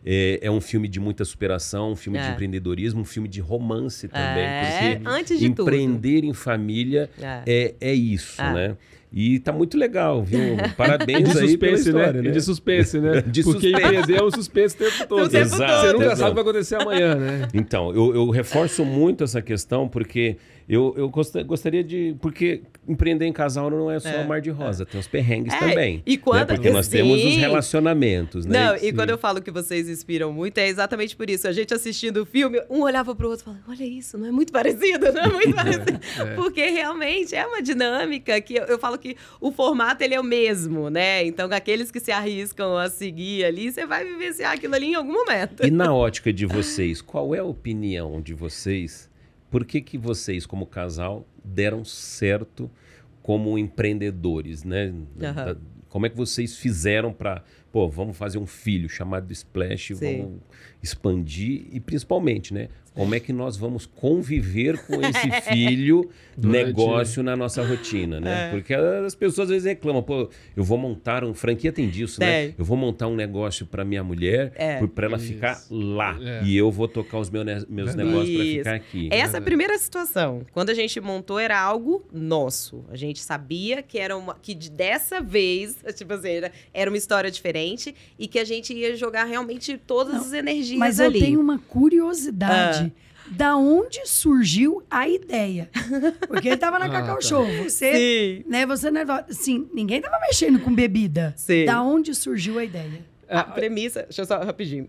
é um filme de muita superação, um filme de empreendedorismo, um filme de romance também. Porque antes de empreender em família é isso, né? E tá muito legal, viu? Parabéns de aí pela história, né? De suspense, né? Porque empreender é um suspense o tempo todo. Você nunca sabe o que vai acontecer amanhã, né? Então, eu reforço muito essa questão porque eu gostaria de... Porque empreender em casal não é só mar de rosa, tem os perrengues também. E quando, né? Porque nós temos os relacionamentos, né? Não, e quando eu falo que vocês inspiram muito, é exatamente por isso. A gente assistindo o filme, um olhava pro outro e falava, olha isso, não é muito parecido, não é muito parecido. Porque realmente é uma dinâmica que eu falo que que o formato ele é o mesmo, né? Então, aqueles que se arriscam a seguir ali, você vai vivenciar aquilo ali em algum momento. E na ótica de vocês, qual é a opinião de vocês? Por que vocês, como casal, deram certo como empreendedores, né? Como é que vocês fizeram para, vamos fazer um filho chamado Splash, vamos expandir e principalmente, né? Como é que nós vamos conviver com esse filho, negócio na nossa rotina, né? Porque as pessoas às vezes reclamam, eu vou montar franquia tem disso, né? Eu vou montar um negócio para minha mulher, para ela ficar lá. E eu vou tocar os meus negócios para ficar aqui. Essa é a primeira situação. Quando a gente montou, era algo nosso. A gente sabia que que dessa vez, tipo assim, era uma história diferente e que a gente ia jogar realmente todas as energias mas ali. Mas eu tenho uma curiosidade. Da onde surgiu a ideia? Porque ele tava na Cacau Show. Você, né, você não é, assim, ninguém tava mexendo com bebida. Sim. Da onde surgiu a ideia? A premissa, deixa eu só rapidinho.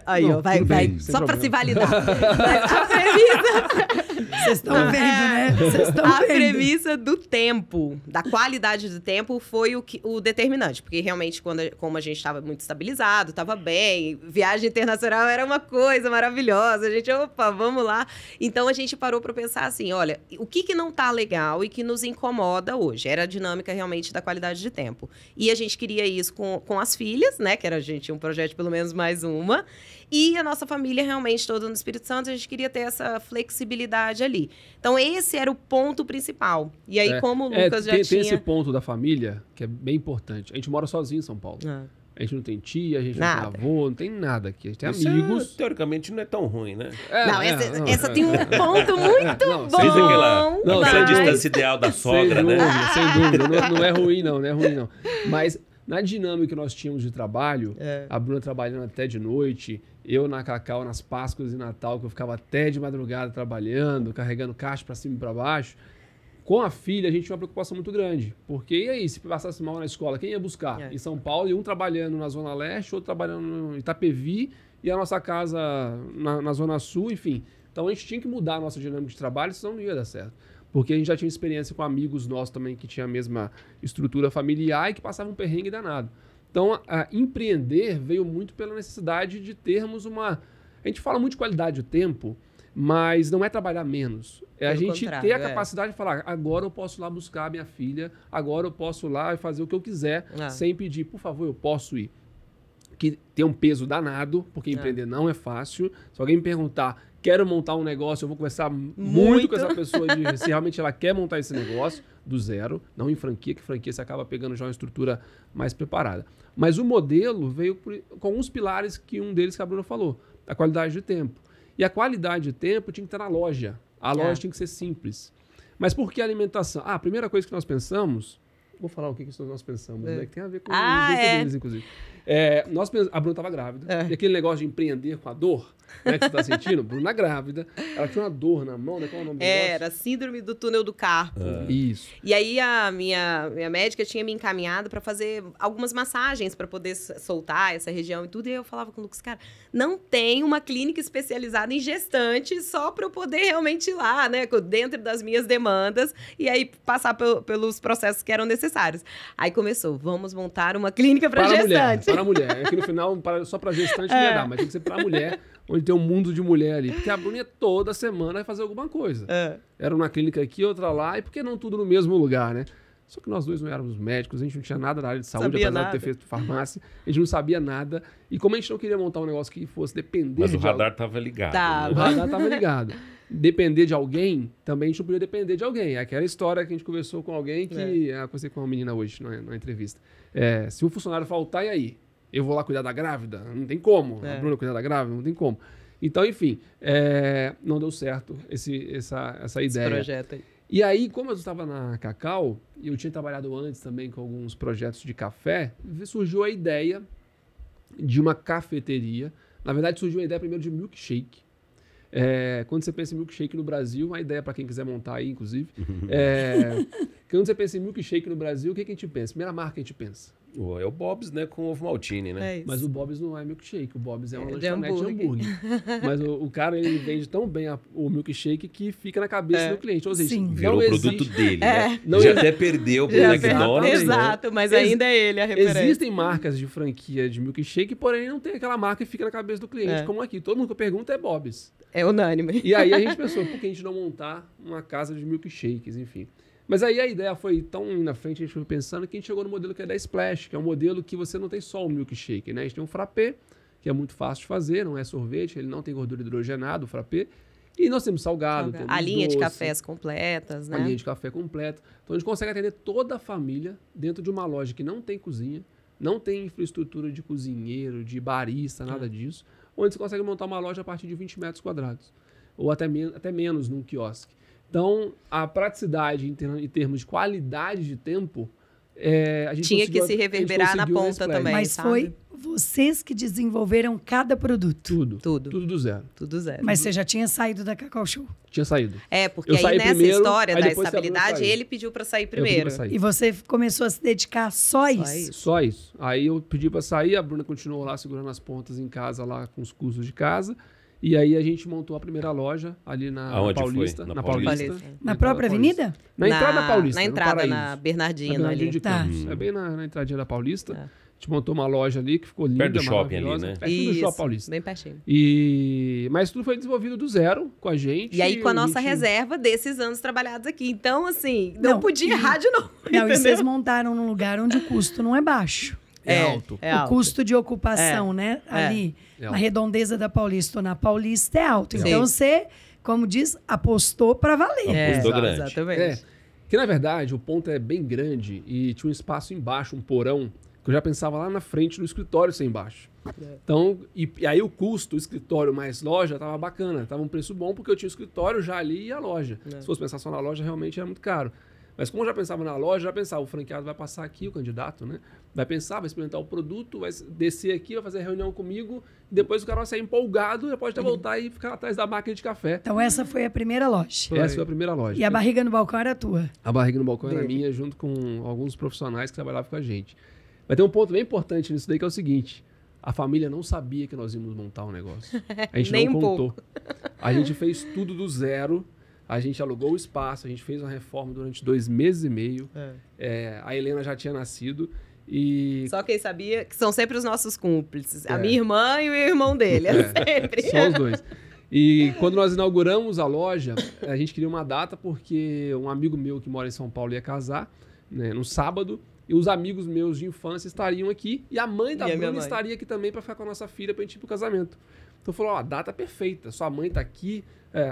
Aí, ó, vai, só para se validar. A premissa. Vocês estão vendo, né? Vocês estão vendo. A premissa do tempo, da qualidade do tempo, foi o determinante. Porque realmente, como a gente estava muito estabilizado, estava bem, viagem internacional era uma coisa maravilhosa. A gente, vamos lá. Então, a gente parou para pensar assim, olha, o que não tá legal e que nos incomoda hoje? Era a dinâmica realmente da qualidade de tempo. E a gente queria isso com as filhas, né? Que era a gente tinha um projeto, pelo menos mais uma. E a nossa família realmente toda no Espírito Santo, a gente queria ter essa flexibilidade ali. Então, esse era o ponto principal. E aí, como o Lucas já tinha... Tem esse ponto da família que é bem importante. A gente mora sozinho em São Paulo. A gente não tem tia, a gente não tem avô, não tem nada aqui. A gente tem amigos. Teoricamente, não é tão ruim, né? Essa tem um ponto muito bom. Fez aquela distância ideal da sogra, né? Sem dúvida. Não é ruim, não. Mas... Na dinâmica que nós tínhamos de trabalho, a Bruna trabalhando até de noite, eu na Cacau, nas Páscoas e Natal, que eu ficava até de madrugada trabalhando, carregando caixa para cima e para baixo. Com a filha, a gente tinha uma preocupação muito grande. Porque, e aí, se passasse mal na escola, quem ia buscar? Em São Paulo, e um trabalhando na Zona Leste, outro trabalhando no Itapevi, e a nossa casa na Zona Sul, enfim. Então, a gente tinha que mudar a nossa dinâmica de trabalho, senão não ia dar certo. Porque a gente já tinha experiência com amigos nossos também que tinham a mesma estrutura familiar e que passavam um perrengue danado. Então, empreender veio muito pela necessidade de termos uma... A gente fala muito de qualidade do tempo, mas não é trabalhar menos. É a gente ter a capacidade de falar, agora eu posso ir lá buscar a minha filha, agora eu posso ir lá e fazer o que eu quiser, sem pedir, por favor, eu posso ir. Que tem um peso danado, porque empreender não é fácil. Se alguém me perguntar... Quero montar um negócio, eu vou conversar muito com essa pessoa se realmente ela quer montar esse negócio do zero, não em franquia, que franquia você acaba pegando já uma estrutura mais preparada. Mas o modelo veio com alguns pilares, que um deles que a Bruna falou, a qualidade de tempo. E a qualidade de tempo tinha que estar na loja. A loja tinha que ser simples. Mas por que alimentação? A primeira coisa que nós pensamos... Vou falar o que nós pensamos, né? Que tem a ver com os deles, inclusive. A Bruna estava grávida. E aquele negócio de empreender com a dor, né, que você está sentindo, Bruna grávida, ela tinha uma dor na mão, né? Qual é o nome do negócio? Era síndrome do túnel do carpo. Isso. E aí a minha médica tinha me encaminhado para fazer algumas massagens para poder soltar essa região e tudo. E aí eu falava com o Lucas, cara, não tem uma clínica especializada em gestante só para eu poder realmente ir lá, né? Dentro das minhas demandas e aí passar pelos processos que eram necessários. Aí começou, vamos montar uma clínica para gestante. Para a mulher. É que no final, só para gestante não ia dar, mas tem que ser para a mulher, onde tem um mundo de mulher ali. Porque a Bruna toda semana vai fazer alguma coisa. Era uma clínica aqui, outra lá, e por que não tudo no mesmo lugar, né? Só que nós dois não éramos médicos, a gente não tinha nada na área de saúde, apesar de ter feito farmácia, a gente não sabia nada. E como a gente não queria montar um negócio que fosse depender Mas o radar estava ligado. Né? O radar estava ligado. Depender de alguém, também a gente não podia depender de alguém. Aquela história que a gente conversou com alguém que... Eu conversei com uma menina hoje na entrevista. Se o funcionário faltar, e aí? Eu vou lá cuidar da grávida? Não tem como. A Bruna cuidar da grávida? Não tem como. Então, enfim, não deu certo essa ideia. Esse projeto aí. E aí, como eu estava na Cacau, e eu tinha trabalhado antes também com alguns projetos de café, surgiu a ideia de uma cafeteria. Na verdade, surgiu a ideia primeiro de milkshake. Quando você pensa em milkshake no Brasil, uma ideia para quem quiser montar aí, inclusive. Quando você pensa em milkshake no Brasil, o que a gente pensa? Primeira marca que a gente pensa. É o Bob's, né? Com ovo maltine, né? É isso. Mas o Bob's não é milkshake, o Bob's é uma de lanchonete de hambúrguer. Mas o cara, ele vende tão bem o milkshake que fica na cabeça do cliente. Ou seja, Sim. Virou não o produto existe... dele, né? Não Já existe- até perdeu pro Já McDonald's, né? Exato, mas ainda é ele a referência. Existem marcas de franquia de milkshake, porém não tem aquela marca que fica na cabeça do cliente, como aqui. Todo mundo que pergunta é Bob's. É unânime. E aí a gente pensou, por que a gente não montar uma casa de milkshakes, enfim. Mas aí a ideia foi tão na frente, a gente foi pensando, que a gente chegou no modelo que é da Splash, que é um modelo que você não tem só o milkshake, né? A gente tem um frappé, que é muito fácil de fazer, não é sorvete, ele não tem gordura hidrogenada, o frappé. E nós temos salgado, temos A linha de doce, cafés completas, né? a linha de café completa. Então a gente consegue atender toda a família dentro de uma loja que não tem cozinha, não tem infraestrutura de cozinheiro, de barista, nada disso, onde você consegue montar uma loja a partir de 20 metros quadrados, ou até menos num quiosque. Então, a praticidade em termos de qualidade de tempo, a gente Tinha que conseguiu- se a gente reverberar na conseguiu ponta Splash. também. Mas sabe? foi vocês que desenvolveram cada produto. Tudo do zero. Tudo zero. Mas você já tinha saído da Cacau Show. Tinha saído. É, porque Eu aí saí nessa primeiro, história aí da depois que a Bruna estabilidade, saiu. ele pediu pra sair Eu pedi primeiro. pra sair. E você começou a se dedicar só a isso. isso. Só isso. Aí eu pedi pra sair, a Bruna continuou lá segurando as pontas em casa, lá com os custos de casa. E aí a gente montou a primeira loja ali na Aonde foi? Paulista. Na Na Paulista. Paulista. Na própria Paulista. avenida? Na entrada da Paulista. Na no entrada, Paraíso. na Bernardino, Na Bernardino ali. de Tá. Campos. É bem na entradinha da Paulista. A gente montou uma loja ali que ficou linda, Perto do shopping ali, maravilhosa, né? Pertinho do Isso, Shopping Paulista. bem pertinho. Mas tudo foi desenvolvido do zero com a gente. E aí, com a nossa gente- reserva desses anos trabalhados aqui. Então, assim, não Não, podia e- errar de novo. Não, e entendeu? vocês montaram num lugar onde o custo não é baixo. É alto. É o alto. custo de ocupação, né? Ali, É na alto. redondeza da Paulista ou na Paulista é alto. Sim. Então você, como diz, apostou para valer. Custou grande. Exatamente. É, que na verdade o ponto é bem grande e tinha um espaço embaixo, um porão, que eu já pensava lá na frente do escritório ser embaixo. Então, e aí o custo, o escritório mais loja, tava bacana, tava um preço bom porque eu tinha o escritório já ali e a loja. Se fosse pensar só na loja, realmente era muito caro. Mas como eu já pensava na loja, já pensava, o franqueado vai passar aqui, o candidato, né? Vai pensar, vai experimentar o produto, vai descer aqui, vai fazer reunião comigo, e depois o cara vai sair empolgado, já pode até voltar e ficar atrás da máquina de café. Então essa foi a primeira loja. Essa foi a primeira loja. E a barriga no balcão era tua. A barriga no balcão era Dele. minha, junto com alguns profissionais que trabalhavam com a gente. Mas tem um ponto bem importante nisso daí, que é o seguinte. A família não sabia que nós íamos montar um negócio. A gente Nem não um contou. A gente fez tudo do zero. A gente alugou o espaço, a gente fez uma reforma durante 2 meses e meio. A Helena já tinha nascido. E Só quem sabia, que são sempre os nossos cúmplices. A É. minha irmã e o irmão dele. É sempre. só os dois. E quando nós inauguramos a loja, a gente queria uma data porque um amigo meu que mora em São Paulo ia casar, né, no sábado. E os amigos meus de infância estariam aqui. E a mãe da E a minha Bruna mãe. estaria aqui também para ficar com a nossa filha pra gente ir pro casamento. Então falou, ó, a data perfeita. Sua mãe tá aqui.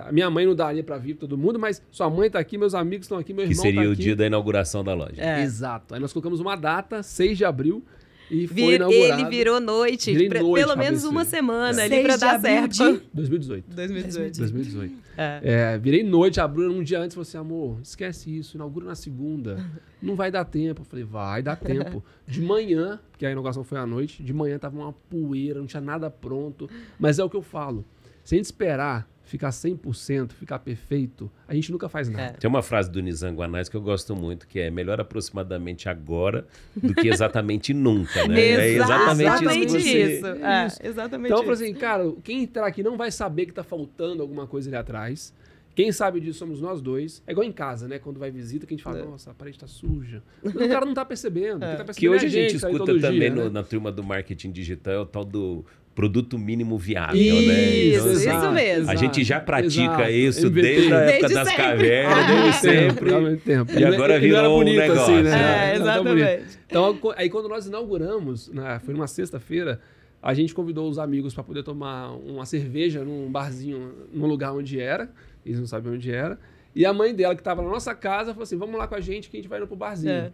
A minha mãe não daria para vir todo mundo, mas sua mãe tá aqui, meus amigos estão aqui, meu Que irmão seria tá o aqui. dia da inauguração da loja. É. Exato. Aí nós colocamos uma data, 6 de abril, e foi inaugurado. Ele virou noite, Virei noite, pelo menos cabeceira. uma semana ali 6 pra de dar abril certo. de- 2018. 2018. 2018. É. Virei noite, a Bruna um dia antes falou assim, amor, esquece isso, inaugura na segunda. Não vai dar tempo. Eu falei, vai dar tempo. De manhã, porque a inauguração foi à noite, de manhã tava uma poeira, não tinha nada pronto. Mas é o que eu falo. Se a gente esperar ficar 100%, ficar perfeito, a gente nunca faz nada. Tem uma frase do Nizam Guanais que eu gosto muito, que é melhor aproximadamente agora do que exatamente nunca, né? É Exatamente isso. que isso. você- É, exatamente Então eu falei isso. assim, cara, quem entrar aqui não vai saber que tá faltando alguma coisa ali atrás. Quem sabe disso somos nós dois. É igual em casa, né? Quando vai visita, que a gente fala, nossa, a parede tá suja. Mas o cara não tá percebendo. Quem tá percebendo Que hoje é a gente tá aí escuta todo também dia, né? na turma do marketing digital, é o tal do produto mínimo viável, Isso, né? Isso, assim, isso mesmo. a gente já pratica Exato. isso MVP. desde a época Desde das sempre. cavernas, Há desde muito tempo, sempre. há muito tempo. E agora não era virou um bonito negócio. assim, né? É, Não era tão bonito. exatamente. Então, aí quando nós inauguramos, né, foi numa sexta-feira, a gente convidou os amigos para poder tomar uma cerveja num barzinho, num lugar onde era. Eles não sabiam onde era. E a mãe dela, que estava na nossa casa, falou assim, vamos lá com a gente que a gente vai indo pro barzinho. É.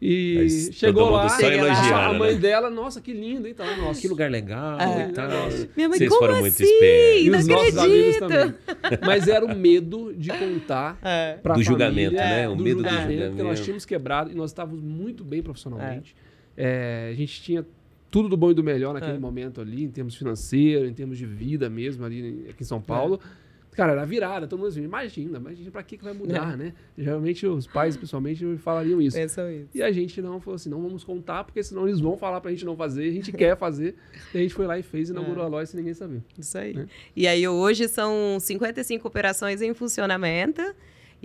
E Aí chegou todo mundo lá, só elogiando, a mãe né? dela, nossa, que lindo, então, nossa. Que lugar legal É. e tal. Minha mãe, Vocês como foram assim? muito espertos. E Não os nossos amigos acredito. também. Mas era o medo de contar É. pra Do família, julgamento, né? O do medo do julgamento, porque nós julgamento. tínhamos quebrado e nós estávamos muito bem profissionalmente. A gente tinha tudo do bom e do melhor naquele momento ali, em termos financeiros, em termos de vida mesmo, ali aqui em São Paulo. Então Cara, era virada, todo mundo assim, imagina pra que vai mudar, né? Geralmente os pais, principalmente, falariam isso. Pensam isso. E a gente não falou assim, não vamos contar, porque senão eles vão falar pra gente não fazer, a gente quer fazer. E a gente foi lá e fez, inaugurou a loja sem ninguém saber. Isso aí. Né? E aí hoje são 55 operações em funcionamento.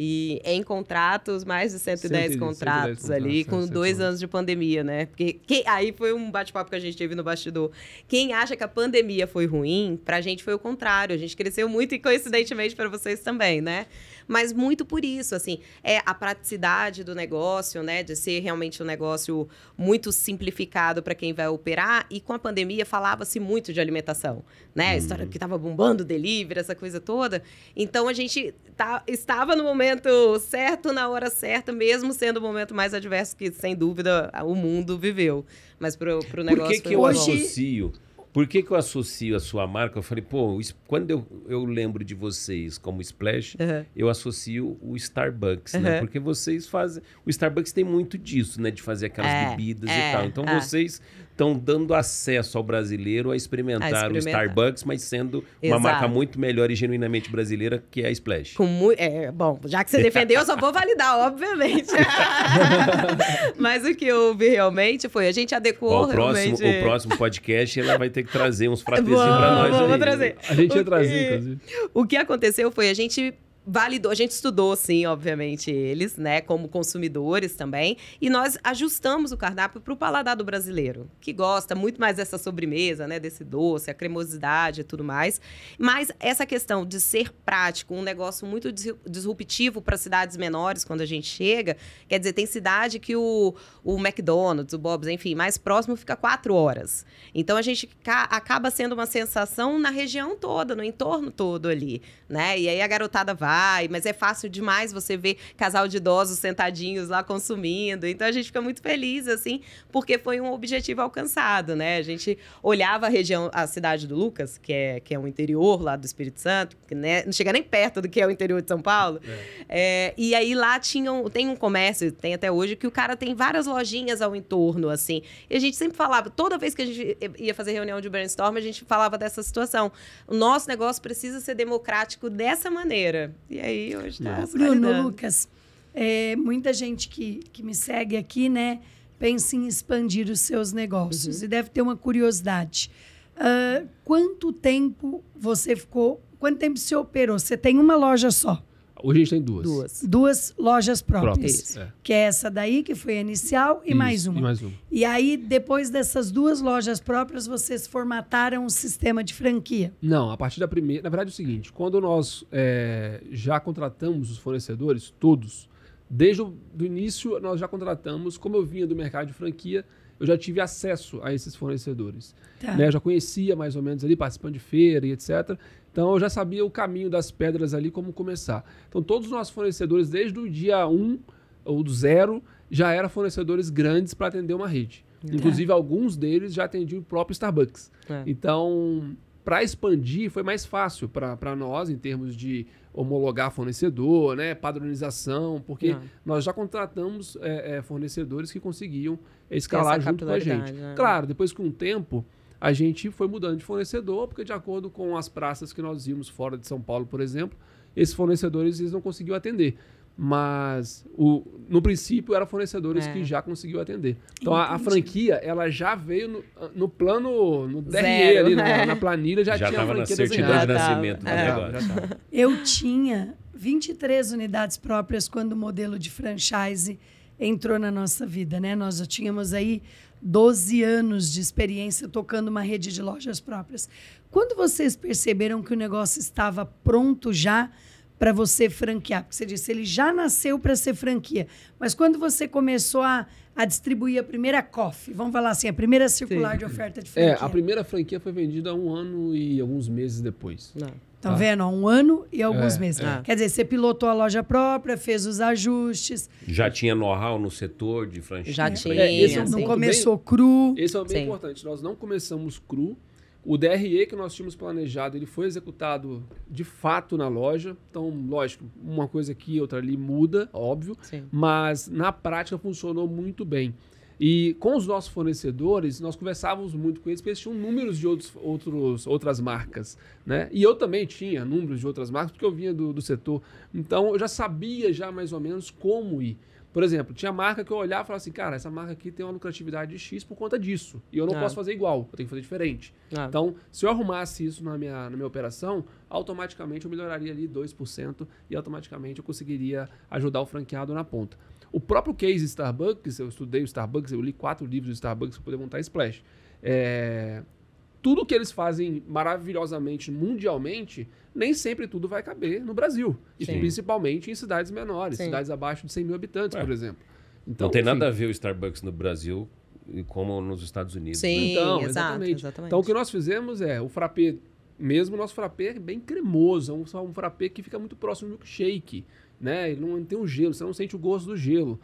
E em contratos, mais de 110 contratos ali, com 2 anos de pandemia, né? Porque aí foi um bate-papo que a gente teve no bastidor. Quem acha que a pandemia foi ruim, pra gente foi o contrário. A gente cresceu muito e, coincidentemente, para vocês também, né? Mas muito por isso, assim, é a praticidade do negócio, né? De ser realmente um negócio muito simplificado para quem vai operar. E com a pandemia falava-se muito de alimentação, né? A história que estava bombando, delivery, essa coisa toda. Então, a gente estava no momento certo, na hora certa, mesmo sendo o momento mais adverso que, sem dúvida, o mundo viveu. Mas pro negócio... Por que eu associo a sua marca? Eu falei, quando eu lembro de vocês como Splash, eu associo o Starbucks, né? Porque vocês fazem... O Starbucks tem muito disso, né? De fazer aquelas bebidas e tal. Então, vocês estão dando acesso ao brasileiro a experimentar o Starbucks, mas sendo uma marca muito melhor e genuinamente brasileira, que é a Splash. Bom, já que você defendeu, eu só vou validar, obviamente. Mas o que houve realmente foi, a gente adequou realmente... O próximo podcast, ela vai ter que trazer uns fratezinhos pra nós. Vou trazer. A gente ia trazer, inclusive. O que aconteceu foi, a gente validou, a gente estudou, sim, obviamente, eles, né, como consumidores também, e nós ajustamos o cardápio para o paladar do brasileiro, que gosta muito mais dessa sobremesa, né, desse doce, a cremosidade e tudo mais. Mas essa questão de ser prático, um negócio muito disruptivo para cidades menores, quando a gente chega, quer dizer, tem cidade que o McDonald's, o Bob's, enfim, mais próximo fica 4 horas. Então, a gente acaba sendo uma sensação na região toda, no entorno todo ali, né, e aí a garotada vai, mas é fácil demais você ver casal de idosos sentadinhos lá consumindo. Então, a gente fica muito feliz, assim, porque foi um objetivo alcançado, né? A gente olhava a cidade do Lucas, que é o interior lá do Espírito Santo, que, né, não chega nem perto do que é o interior de São Paulo. E aí lá tem um comércio, tem até hoje, que o cara tem várias lojinhas ao entorno, assim. E a gente sempre falava, toda vez que a gente ia fazer reunião de brainstorm, a gente falava dessa situação. O nosso negócio precisa ser democrático dessa maneira. E aí, hoje tá se Bruno, validando. Lucas, muita gente que me segue aqui, né, pensa em expandir os seus negócios e deve ter uma curiosidade. Quanto tempo você ficou, quanto tempo você operou? Você tem uma loja só? Hoje a gente tem duas. Duas lojas próprias. É. Que é essa daí, que foi a inicial, e mais uma. E mais uma. E aí, depois dessas duas lojas próprias, vocês formataram um sistema de franquia? Não, a partir da primeira... Na verdade é o seguinte, quando nós já contratamos os fornecedores, todos, desde o início nós já contratamos, como eu vinha do mercado de franquia, eu já tive acesso a esses fornecedores. Tá. Né? Eu já conhecia mais ou menos ali, participando de feira e etc. Então, eu já sabia o caminho das pedras ali, como começar. Então, todos os nossos fornecedores, desde o dia 1 ou do 0, já eram fornecedores grandes para atender uma rede. Inclusive, alguns deles já atendiam o próprio Starbucks. Então, para expandir, foi mais fácil para nós, em termos de homologar fornecedor, né, padronização, porque nós já contratamos fornecedores que conseguiam escalar junto com a gente. Né? Claro, depois com o tempo, a gente foi mudando de fornecedor, porque de acordo com as praças que nós íamos fora de São Paulo, por exemplo, esses fornecedores eles não conseguiam atender. Mas, no princípio, eram fornecedores que já conseguiu atender. Então, a franquia, ela já veio no plano, no DRE ali, na planilha, já tinha a franquia certidão de desenhada. nascimento do negócio. Eu tinha 23 unidades próprias quando o modelo de franchise entrou na nossa vida, né? Nós já tínhamos aí 12 anos de experiência tocando uma rede de lojas próprias. Quando vocês perceberam que o negócio estava pronto já para você franquear? Porque você disse, ele já nasceu para ser franquia. Mas quando você começou a distribuir a primeira COF, vamos falar assim, a primeira circular de oferta de franquia. A primeira franquia foi vendida 1 ano e alguns meses depois. Estão vendo? 1 ano e alguns meses. Quer dizer, você pilotou a loja própria, fez os ajustes. Já tinha know-how no setor de franquia? Já tinha. Não começou cru. Esse é bem importante. Nós não começamos cru. O DRE que nós tínhamos planejado, ele foi executado de fato na loja. Então, lógico, uma coisa aqui, outra ali muda, óbvio. Sim. Mas na prática funcionou muito bem. E com os nossos fornecedores, nós conversávamos muito com eles, porque eles tinham números de outras marcas, né? E eu também tinha números de outras marcas, porque eu vinha do setor. Então, eu já sabia mais ou menos como ir. Por exemplo, tinha marca que eu olhava e falava assim, cara, essa marca aqui tem uma lucratividade de X por conta disso. E eu não posso fazer igual, eu tenho que fazer diferente. Então, se eu arrumasse isso na minha operação, automaticamente eu melhoraria ali 2% e automaticamente eu conseguiria ajudar o franqueado na ponta. O próprio case Starbucks, eu estudei o Starbucks, eu li 4 livros do Starbucks para poder montar a Splash. Tudo que eles fazem maravilhosamente mundialmente, nem sempre tudo vai caber no Brasil. E principalmente em cidades menores, cidades abaixo de 100 mil habitantes, por exemplo. Então, não tem nada a ver o Starbucks no Brasil como nos Estados Unidos. Sim, né? Então, exatamente. Então, o que nós fizemos o frappé, mesmo o nosso frappé é bem cremoso, é um frappé que fica muito próximo do milkshake, né? Ele não tem um gelo, você não sente o gosto do gelo.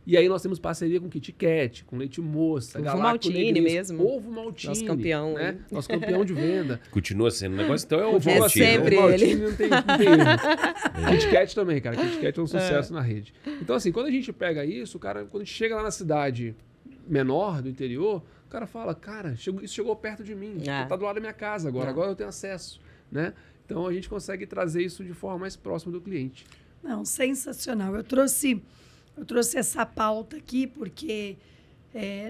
E aí nós temos parceria com Kit Kat, com Leite Moça, Ovo Maltine mesmo. Ovo Maltine. Nosso campeão. Né? Nosso campeão de venda. Continua sendo um negócio, então é o É Maltine. sempre o Maltine ele. não tem erro. Kit Kat também, cara. Kit Kat é um sucesso na rede. Então, assim, quando a gente pega isso, cara, quando a gente chega lá na cidade menor, do interior, o cara fala, cara, isso chegou perto de mim. Tá do lado da minha casa agora eu tenho acesso, né? Então, a gente consegue trazer isso de forma mais próxima do cliente. Não, sensacional. Eu trouxe essa pauta aqui porque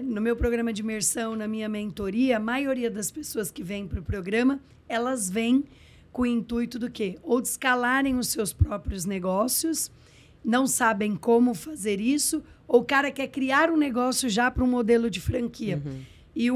no meu programa de imersão, na minha mentoria, a maioria das pessoas que vêm para o programa, elas vêm com o intuito do quê? Ou de escalarem os seus próprios negócios, não sabem como fazer isso, ou o cara quer criar um negócio já para um modelo de franquia. E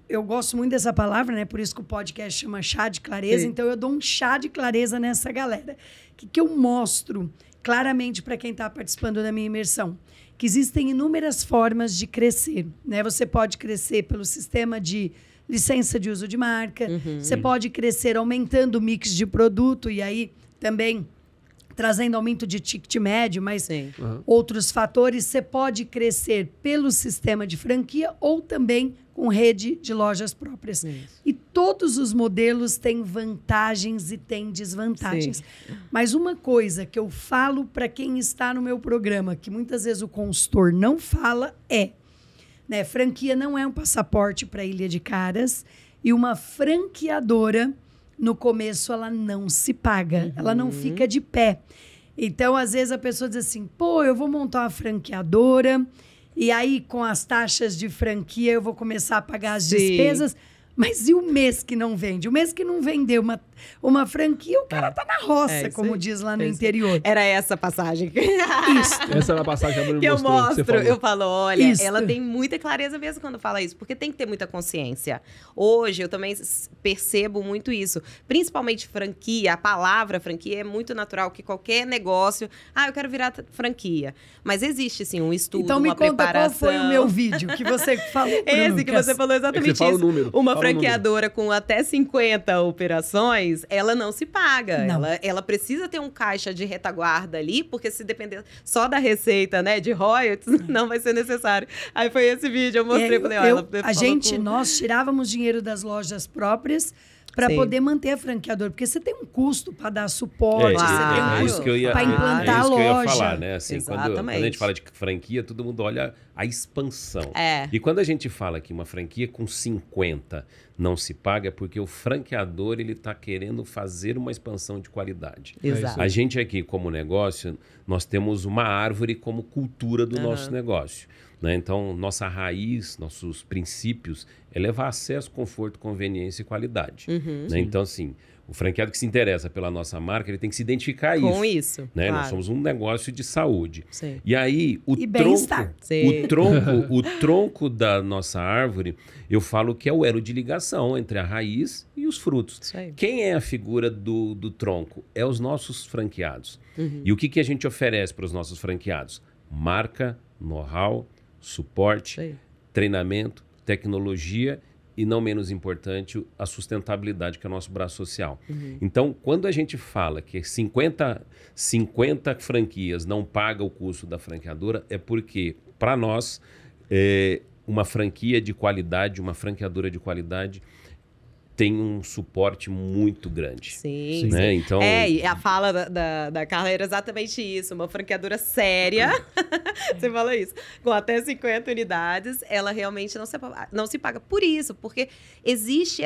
eu gosto muito dessa palavra, né? Por isso que o podcast chama Chá de Clareza. Sim. Então, eu dou um chá de clareza nessa galera. O que eu mostro claramente para quem está participando da minha imersão? Que existem inúmeras formas de crescer, né? Você pode crescer pelo sistema de licença de uso de marca. Você pode crescer aumentando o mix de produto e aí também trazendo aumento de ticket médio, mas outros fatores. Você pode crescer pelo sistema de franquia ou também com rede de lojas próprias. E todos os modelos têm vantagens e têm desvantagens. Mas uma coisa que eu falo para quem está no meu programa, que muitas vezes o consultor não fala, né, franquia não é um passaporte para Ilha de Caras e uma franqueadora, no começo, ela não se paga, ela não fica de pé. Então, às vezes, a pessoa diz assim, pô, eu vou montar uma franqueadora e aí, com as taxas de franquia, eu vou começar a pagar as despesas. Mas e o mês que não vende? O mês que não vendeu uma franquia, o cara tá na roça, como diz lá no interior. Era essa a passagem. Isso. Essa era a passagem que a Bruna Que eu mostrou, que você mostro, falou. eu falo, olha, Isso. ela tem muita clareza mesmo quando fala isso, porque tem que ter muita consciência. Hoje, eu também percebo muito isso. Principalmente franquia, a palavra franquia é muito natural, que qualquer negócio, eu quero virar franquia. Mas existe, sim, um estudo, então, me uma conta preparação. qual foi o meu vídeo que você falou, Bruno. Esse que você falou exatamente você fala isso. o número, Uma fala o franqueadora com até 50 operações, ela não se paga. Não. Ela precisa ter um caixa de retaguarda ali, porque se depender só da receita, né, de royalties, não vai ser necessário. Aí foi esse vídeo, eu mostrei, falei, nós tirávamos dinheiro das lojas próprias para poder manter a franqueadora, porque você tem um custo para dar suporte, Claro. você tem um isso para implantar a isso que eu ia loja. falar, né? Assim, quando a Exatamente. gente fala de franquia, todo mundo olha a expansão. É. E quando a gente fala que uma franquia com 50 não se paga, é porque o franqueador ele está querendo fazer uma expansão de qualidade. Exato. A gente aqui, como negócio, nós temos uma árvore como cultura do nosso negócio. Né? Então, nossa raiz, nossos princípios é levar acesso, conforto, conveniência e qualidade. Né? Então, assim, o franqueado que se interessa pela nossa marca, ele tem que se identificar Com isso, né? claro. Nós somos um negócio de saúde. Sim. E aí, E bem-estar. o tronco da nossa árvore, eu falo que é o elo de ligação entre a raiz e os frutos. Isso aí. Quem é a figura do tronco? É os nossos franqueados. E o que a gente oferece para os nossos franqueados? Marca, know-how, suporte, treinamento, tecnologia e, não menos importante, a sustentabilidade, que é o nosso braço social. Então, quando a gente fala que 50 franquias não pagam o custo da franqueadora, é porque, para nós, uma franquia de qualidade, uma franqueadora de qualidade, tem um suporte muito grande. Sim, né? sim. Então... E a fala da Carla era exatamente isso. Uma franqueadora séria, você fala isso, com até 50 unidades, ela realmente não se paga por isso, porque existe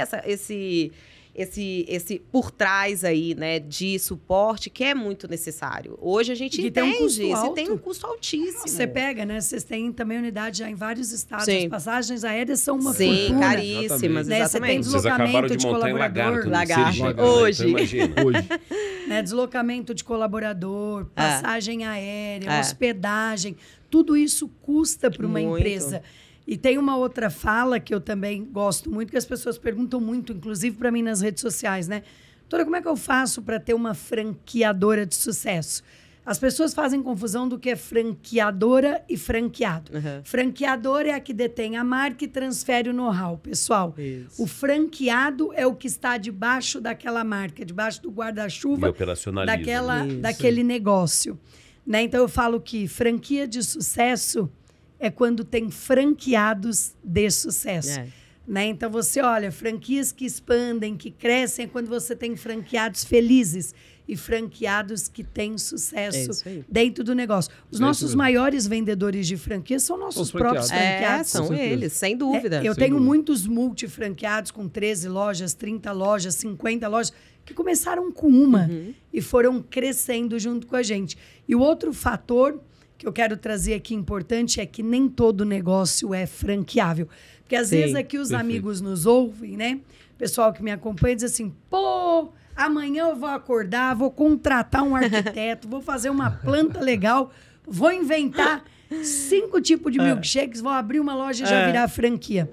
esse por trás aí, né, de suporte que é muito necessário. Hoje a gente entende isso e tem um custo altíssimo. Você pega, né? Vocês têm também unidade já em vários estados. Sim. As passagens aéreas são uma Sim, fortuna. caríssimas, Né? Você tem exatamente. Vocês acabaram deslocamento de de montar em colaborador. Lagarto, no Sergipe, Hoje. Então, imagina. Hoje. Né? Deslocamento de colaborador, passagem aérea, É. hospedagem. Tudo isso custa para uma Muito. empresa. E tem uma outra fala que eu também gosto muito, que as pessoas perguntam muito, inclusive para mim nas redes sociais, né? Doutora, como é que eu faço para ter uma franqueadora de sucesso? As pessoas fazem confusão do que é franqueadora e franqueado. Uhum. Franqueadora é a que detém a marca e transfere o know-how, pessoal. Isso. O franqueado é o que está debaixo daquela marca, debaixo do E guarda-chuva operacionaliza. daquele negócio. Né? Então, eu falo que franquia de sucesso é quando tem franqueados de sucesso. É. Né? Então, você olha, franquias que expandem, que crescem, é quando você tem franqueados felizes e franqueados que têm É sucesso isso aí. dentro do negócio. Os É nossos isso mesmo. maiores vendedores de franquias são nossos Os próprios franqueados. franqueados. São Com certeza. eles, sem dúvida. Eu Sem tenho dúvida. muitos multifranqueados com 13 lojas, 30 lojas, 50 lojas, que começaram com uma e foram crescendo junto com a gente. E o outro fator que eu quero trazer aqui importante é que nem todo negócio é franqueável. Porque às Sim, vezes aqui os perfeito. amigos nos ouvem, né? O pessoal que me acompanha diz assim, pô, amanhã eu vou acordar, vou contratar um arquiteto, vou fazer uma planta legal, vou inventar 5 tipos de milkshakes, vou abrir uma loja e já virar franquia.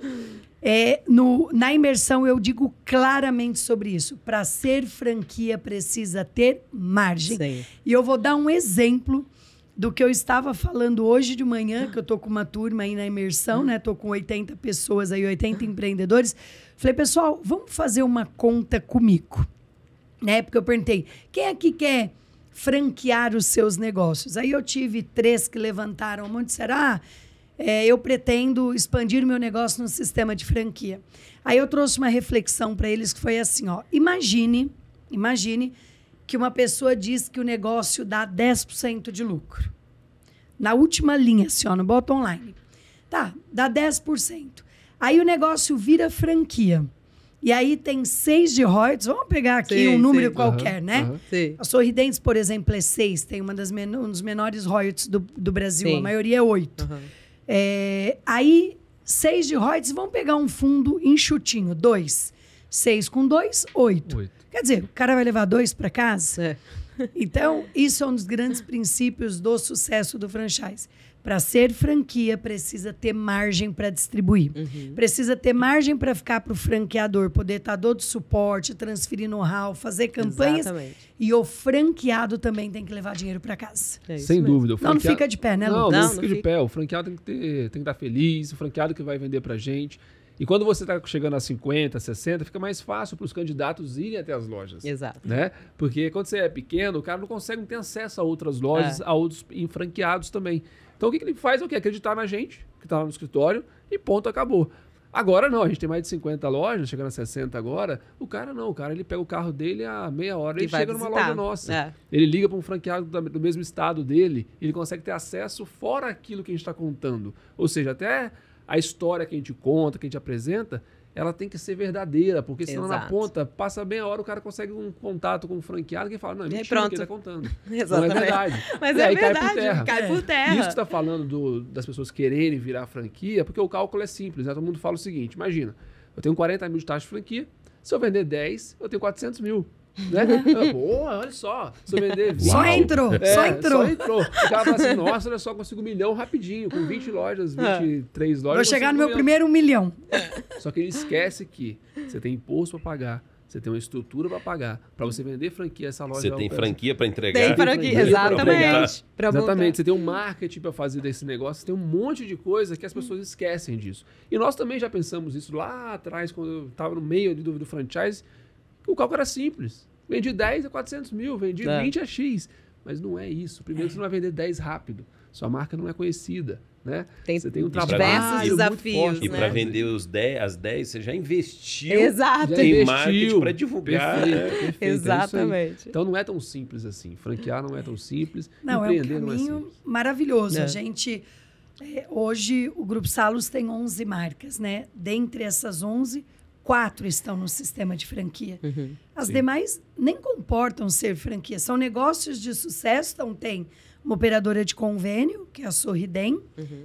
Na imersão eu digo claramente sobre isso. Para ser franquia precisa ter margem. Sim. E eu vou dar um exemplo do que eu estava falando hoje de manhã, que eu tô com uma turma aí na imersão, né? Tô com 80 pessoas aí, 80 empreendedores. Falei, pessoal, vamos fazer uma conta comigo. Né? Porque eu perguntei, quem aqui quer franquear os seus negócios? Aí eu tive 3 que levantaram a mão e disseram, eu pretendo expandir o meu negócio no sistema de franquia. Aí eu trouxe uma reflexão para eles que foi assim, ó, imagine que uma pessoa diz que o negócio dá 10% de lucro. Na última linha, assim, ó, no bottom line. Tá, dá 10%. Aí o negócio vira franquia. E aí tem 6 de royalties. Vamos pegar aqui Sim, um número sim. qualquer, né? aham. Sim. A Sorridentes, por exemplo, é 6. Tem um dos menores royalties do Brasil. Sim. A maioria é 8. Uhum. Aí, 6 de royalties, vamos pegar um fundo enxutinho. 2. 6 com 2, 8. 8. Quer dizer, o cara vai levar 2 para casa? É. Então, isso é um dos grandes princípios do sucesso do franchise. Para ser franquia, precisa ter margem para distribuir. Precisa ter margem para ficar para o franqueador, poder estar dando suporte, transferir know-how, fazer campanhas. Exatamente. E o franqueado também tem que levar dinheiro para casa. É isso Sem mesmo. dúvida. O Não fica de pé, né, Não, Lucas? não Não, fica não de fica. pé. O franqueado tem que estar feliz, o franqueado que vai vender pra gente. E quando você está chegando a 50, 60, fica mais fácil para os candidatos irem até as lojas. Exato. Né? Porque quando você é pequeno, o cara não consegue ter acesso a outras lojas, a outros franqueados também. Então o que ele faz é o quê? Acreditar na gente, que está lá no escritório, e ponto, acabou. Agora não, a gente tem mais de 50 lojas, chegando a 60 agora. O cara não, ele pega o carro dele a meia hora, E ele vai chega numa visitar. loja nossa. É. Ele liga para um franqueado do mesmo estado dele, ele consegue ter acesso fora aquilo que a gente está contando. Ou seja, até a história que a gente conta, que a gente apresenta, ela tem que ser verdadeira, porque senão na Exato. ponta, passa meia hora, o cara consegue um contato com um franqueado que fala, não, é E aí mentira o que ele pronto. está contando. Exatamente. Não é verdade. Mas E é aí verdade, cai por terra. Isso que você está falando das pessoas quererem virar franquia, porque o cálculo é simples, né? Todo mundo fala o seguinte, imagina, eu tenho 40 mil de taxa de franquia, se eu vender 10, eu tenho 400 mil. Né? Pô, olha só, se eu vender 20... Só entrou, só entrou. Só entrou. O cara fala assim, nossa, olha só, consigo 1 milhão rapidinho, com 20 lojas, 23 lojas. Vou eu chegar no consigo meu 1 milhão. primeiro 1 milhão. Só que ele esquece que você tem imposto para pagar, você tem uma estrutura para pagar. Para você vender franquia, essa loja... Você tem opera- franquia para entregar. Tem franquia, franquia pra exatamente. Pra montar. Exatamente, você tem um marketing para fazer desse negócio, você tem um monte de coisa que as pessoas esquecem disso. E nós também já pensamos isso lá atrás, quando eu estava no meio ali do franchise, que o cálculo era simples. Vendi 10 a 400 mil, vendi 20 a X. Mas não é isso. Primeiro, você não vai vender 10 rápido. Sua marca não é conhecida. né? Tem Você tem um diversos trabalho muito desafios, forte, E né? para vender as 10, você já investiu Exato. Já em investiu. marketing para divulgar. Perfeito, Né? perfeito, é isso aí. Exatamente. Então não é tão simples assim. Franquear não é tão simples. Não, é um empreender não é caminho simples. maravilhoso. É. A gente, hoje, o Grupo Salos tem 11 marcas, né? Dentre essas 11, 4 estão no sistema de franquia. As Sim. demais nem comportam ser franquia. São negócios de sucesso. Então, tem uma operadora de convênio, que é a Sorridem.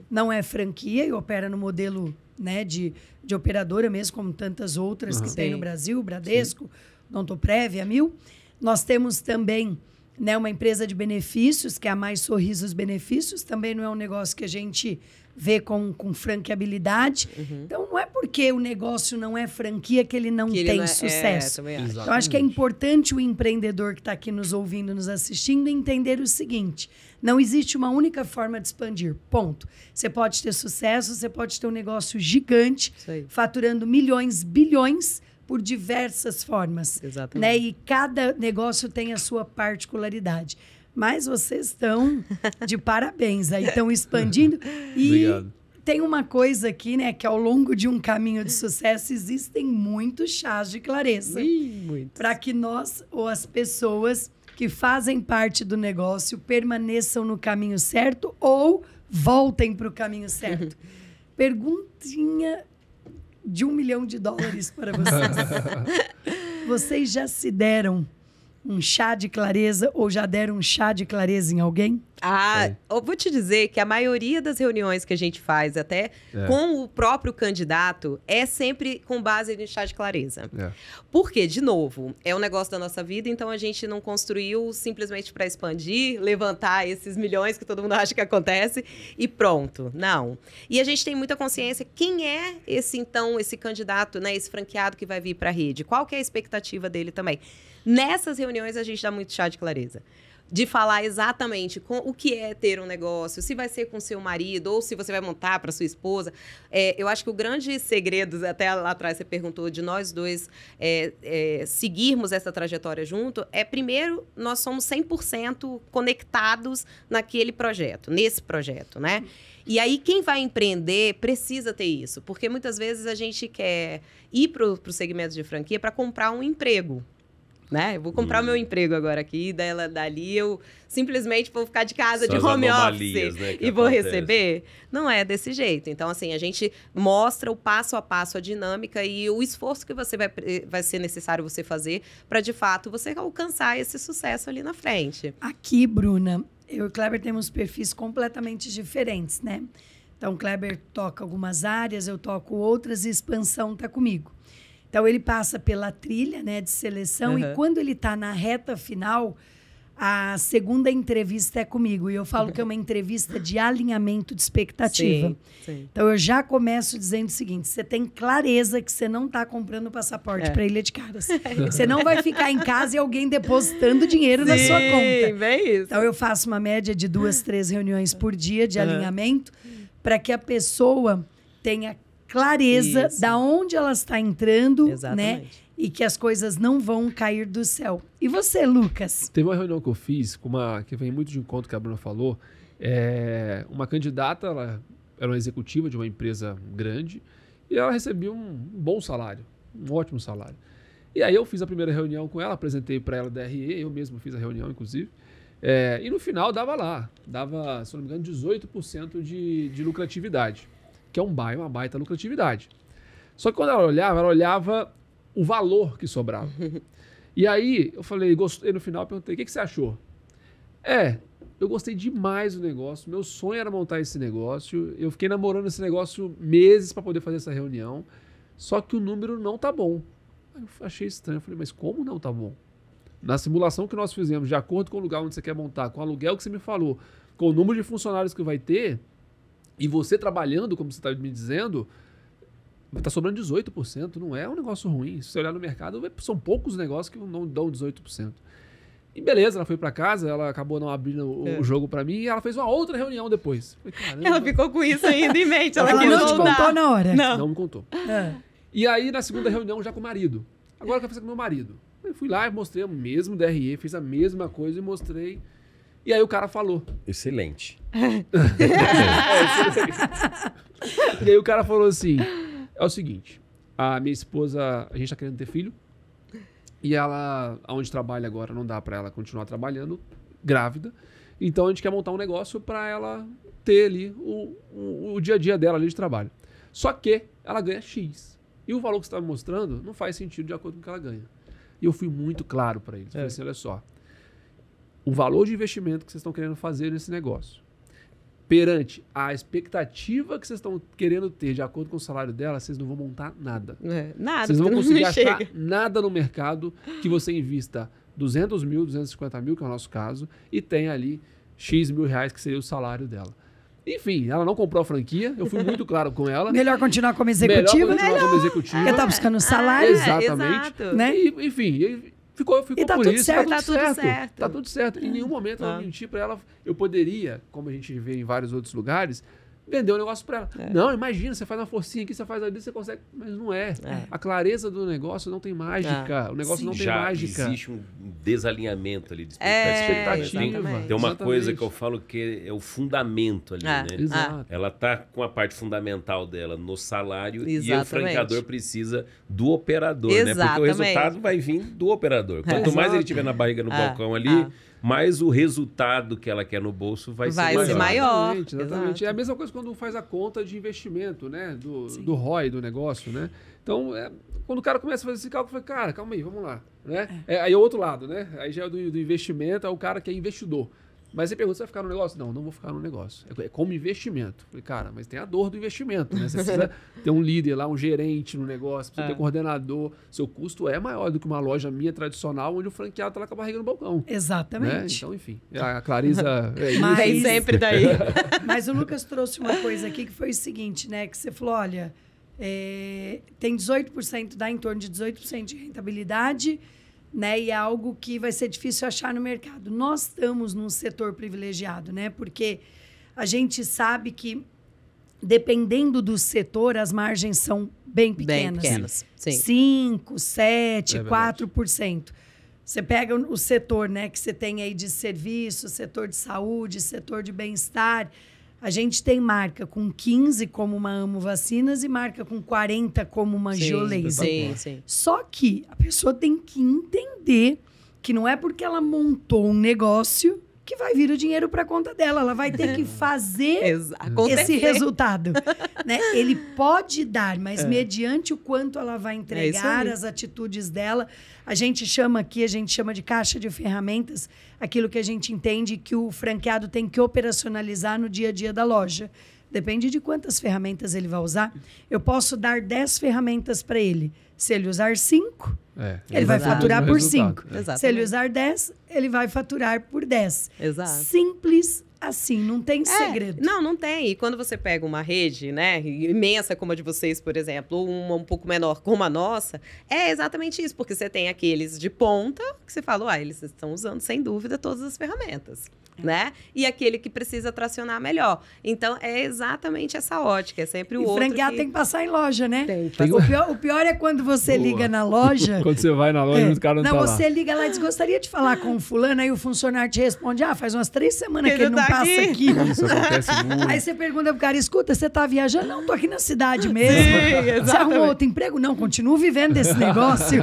Não é franquia e opera no modelo, né, de operadora mesmo, como tantas outras que tem Sim. no Brasil, Bradesco, Odontoprev, a Mil. Nós temos também, né, uma empresa de benefícios, que é a Mais Sorrisos Benefícios. Também não é um negócio que a gente vê com franqueabilidade. Então, não é porque o negócio não é franquia que ele não Que ele tem não é- sucesso. também acho. Então, acho que é importante o empreendedor que está aqui nos ouvindo, nos assistindo, entender o seguinte: não existe uma única forma de expandir, ponto. Você pode ter sucesso, você pode ter um negócio gigante, Isso aí. faturando milhões, bilhões, por diversas formas. Exatamente. Né? E cada negócio tem a sua particularidade. Mas vocês estão de parabéns, aí estão expandindo. E Obrigado. tem uma coisa aqui, né, que ao longo de um caminho de sucesso existem muitos chás de clareza. Muito. Para que nós ou as pessoas que fazem parte do negócio permaneçam no caminho certo ou voltem para o caminho certo. Perguntinha de $1 milhão para vocês. Vocês já se deram um chá de clareza ou já deram um chá de clareza em alguém? Eu vou te dizer que a maioria das reuniões que a gente faz, até com o próprio candidato, é sempre com base em chá de clareza. Porque, de novo, é um negócio da nossa vida, então a gente não construiu simplesmente para expandir, levantar esses milhões que todo mundo acha que acontece e pronto. Não. E a gente tem muita consciência quem é esse candidato, né, esse franqueado que vai vir para a rede. Qual que é a expectativa dele também? Nessas reuniões a gente dá muito chá de clareza. De falar exatamente o que é ter um negócio, se vai ser com seu marido ou se você vai montar para sua esposa. Eu acho que o grande segredo, até lá atrás você perguntou, de nós dois seguirmos essa trajetória junto, primeiro, nós somos 100% conectados naquele projeto, nesse projeto, né? E aí, quem vai empreender precisa ter isso, porque muitas vezes a gente quer ir para o segmento de franquia para comprar um emprego. Né? Eu vou comprar o meu emprego agora aqui, dali eu simplesmente vou ficar de casa, de home office, né, e vou receber. Não é desse jeito. Então, assim, a gente mostra o passo a passo, a dinâmica e o esforço que você vai ser necessário você fazer para, de fato, você alcançar esse sucesso ali na frente. Aqui, Bruna, eu e o Kleber temos perfis completamente diferentes, né? Então, o Kleber toca algumas áreas, eu toco outras e expansão está comigo. Então, ele passa pela trilha, né, de seleção e quando ele está na reta final, a segunda entrevista é comigo. E eu falo que é uma entrevista de alinhamento de expectativa. Sim, sim. Então, eu já começo dizendo o seguinte: você tem clareza que você não está comprando passaporte para Ilha de Caras. Você não vai ficar em casa e alguém depositando dinheiro na sua conta. Sim, bem isso. Então, eu faço uma média de 2, 3 reuniões por dia de alinhamento para que a pessoa tenha clareza da onde ela está entrando, né? E que as coisas não vão cair do céu. E você, Lucas? Teve uma reunião que eu fiz, que vem muito de encontro que a Bruna falou. Uma candidata, ela era uma executiva de uma empresa grande e ela recebia um bom salário, um ótimo salário. E aí eu fiz a primeira reunião com ela, apresentei para ela da RE, eu mesmo fiz a reunião, inclusive. E no final dava, se não me engano, 18% de lucratividade, que é uma baita lucratividade. Só que quando ela olhava o valor que sobrava. E aí eu falei, gostei, no final perguntei, o que você achou? Eu gostei demais do negócio, meu sonho era montar esse negócio, eu fiquei namorando esse negócio meses para poder fazer essa reunião, só que o número não tá bom. Aí eu achei estranho, eu falei, mas como não tá bom? Na simulação que nós fizemos, de acordo com o lugar onde você quer montar, com o aluguel que você me falou, com o número de funcionários que vai ter, e você trabalhando, como você está me dizendo, está sobrando 18%. Não é um negócio ruim. Se você olhar no mercado, são poucos negócios que não dão 18%. E beleza, ela foi para casa, ela acabou não abrindo o jogo para mim e ela fez uma outra reunião depois. Falei, ela ficou com isso ainda em mente. Ela não te contou na hora? Não me contou. E aí, na segunda reunião, já com o marido. Agora eu quero fazer com o meu marido. Eu fui lá e mostrei o mesmo DRE, fiz a mesma coisa e mostrei. E aí o cara falou. Excelente. E aí o cara falou assim, é o seguinte, a minha esposa, a gente tá querendo ter filho, e ela, onde trabalha agora, não dá pra ela continuar trabalhando, grávida, então a gente quer montar um negócio pra ela ter ali o dia a dia dela ali de trabalho. Só que ela ganha X. E o valor que você tá me mostrando não faz sentido de acordo com o que ela ganha. E eu fui muito claro pra eles. Falei assim, olha só, o valor de investimento que vocês estão querendo fazer nesse negócio, perante a expectativa que vocês estão querendo ter de acordo com o salário dela, vocês não vão montar nada. Nada. Vocês não vão conseguir achar chega. nada no mercado que você invista 200 mil, 250 mil, que é o nosso caso, e tenha ali X mil reais, que seria o salário dela. Enfim, ela não comprou a franquia, eu fui muito claro com ela. Melhor continuar como executiva, Melhor continuar como executiva. Porque tá buscando salário. Exatamente. Exato. Né? E, enfim, ficou E tá por tudo isso. certo. Tá tudo certo. Tá tudo certo. Em nenhum momento eu menti pra ela. Eu poderia, como a gente vê em vários outros lugares, vender o negócio pra ela. Não, imagina, você faz uma forcinha aqui, você faz ali, você consegue. Mas não é. A clareza do negócio não tem mágica. O negócio não tem Já mágica. existe um desalinhamento ali de expectativa. exatamente. Tem uma Exatamente. coisa que eu falo que é o fundamento ali, né? Exato. Ela tá com a parte fundamental dela no salário e o Exatamente. franqueador precisa do operador, né? Porque o Exatamente. resultado vai vir do operador. Quanto mais ele tiver na barriga no balcão ali, mais o resultado que ela quer no bolso vai ser maior. Exatamente. Exato. É a mesma coisa quando faz a conta de investimento, né? Do ROI do negócio, né? Então, quando o cara começa a fazer esse cálculo, eu falei, cara, calma aí, vamos lá. Né? Aí é o outro lado, né? Aí já é do investimento, é o cara que é investidor. Mas você pergunta, você vai ficar no negócio? Não, não vou ficar no negócio. É como investimento. Falei, cara, mas tem a dor do investimento, né? Você precisa ter um líder lá, um gerente no negócio, precisa ter um coordenador. Seu custo é maior do que uma loja minha tradicional, onde o franqueado tá lá com a barriga no balcão. Exatamente. Né? Então, enfim, a Clarisa... Mas- Vem sempre daí. Mas o Lucas trouxe uma coisa aqui que foi o seguinte, né? Que você falou, olha, tem 18%, dá em torno de 18% de rentabilidade, né? E é algo que vai ser difícil achar no mercado. Nós estamos num setor privilegiado, né? Porque a gente sabe que, dependendo do setor, as margens são bem pequenas. Bem pequenas, sim. 5, 7, 4%. Você pega o setor, né, que você tem aí de serviço, setor de saúde, setor de bem-estar. A gente tem marca com 15 como uma Amo Vacinas e marca com 40 como uma Geolaser. Sim. Só que a pessoa tem que entender que não é porque ela montou um negócio que vai vir o dinheiro para a conta dela. Ela vai ter que fazer esse resultado. Né? Ele pode dar, mas mediante o quanto ela vai entregar, as atitudes dela. A gente chama de caixa de ferramentas, aquilo que a gente entende que o franqueado tem que operacionalizar no dia a dia da loja. Depende de quantas ferramentas ele vai usar. Eu posso dar 10 ferramentas para ele. Se ele usar 5, ele vai faturar por 5. Se ele usar 10, ele vai faturar por 10. Exato. Simples assim, não tem segredo. Não tem. E quando você pega uma rede, né, imensa como a de vocês, por exemplo, ou uma um pouco menor como a nossa, é exatamente isso, porque você tem aqueles de ponta, que você fala, eles estão usando, sem dúvida, todas as ferramentas, né? E aquele que precisa tracionar melhor. Então, é exatamente essa ótica, é sempre o E outro franqueado tem que passar em loja, né? Tem que passar. O pior é quando você liga na loja... Quando você vai na loja, os caras não tá lá. Você liga lá e diz, gostaria de falar com o fulano, aí o funcionário te responde, faz umas 3 semanas que ele não passa aqui. Isso acontece muito. Aí você pergunta pro cara, escuta, você tá viajando? Não, tô aqui na cidade mesmo. Você arrumou outro emprego? Não, continuo vivendo desse negócio.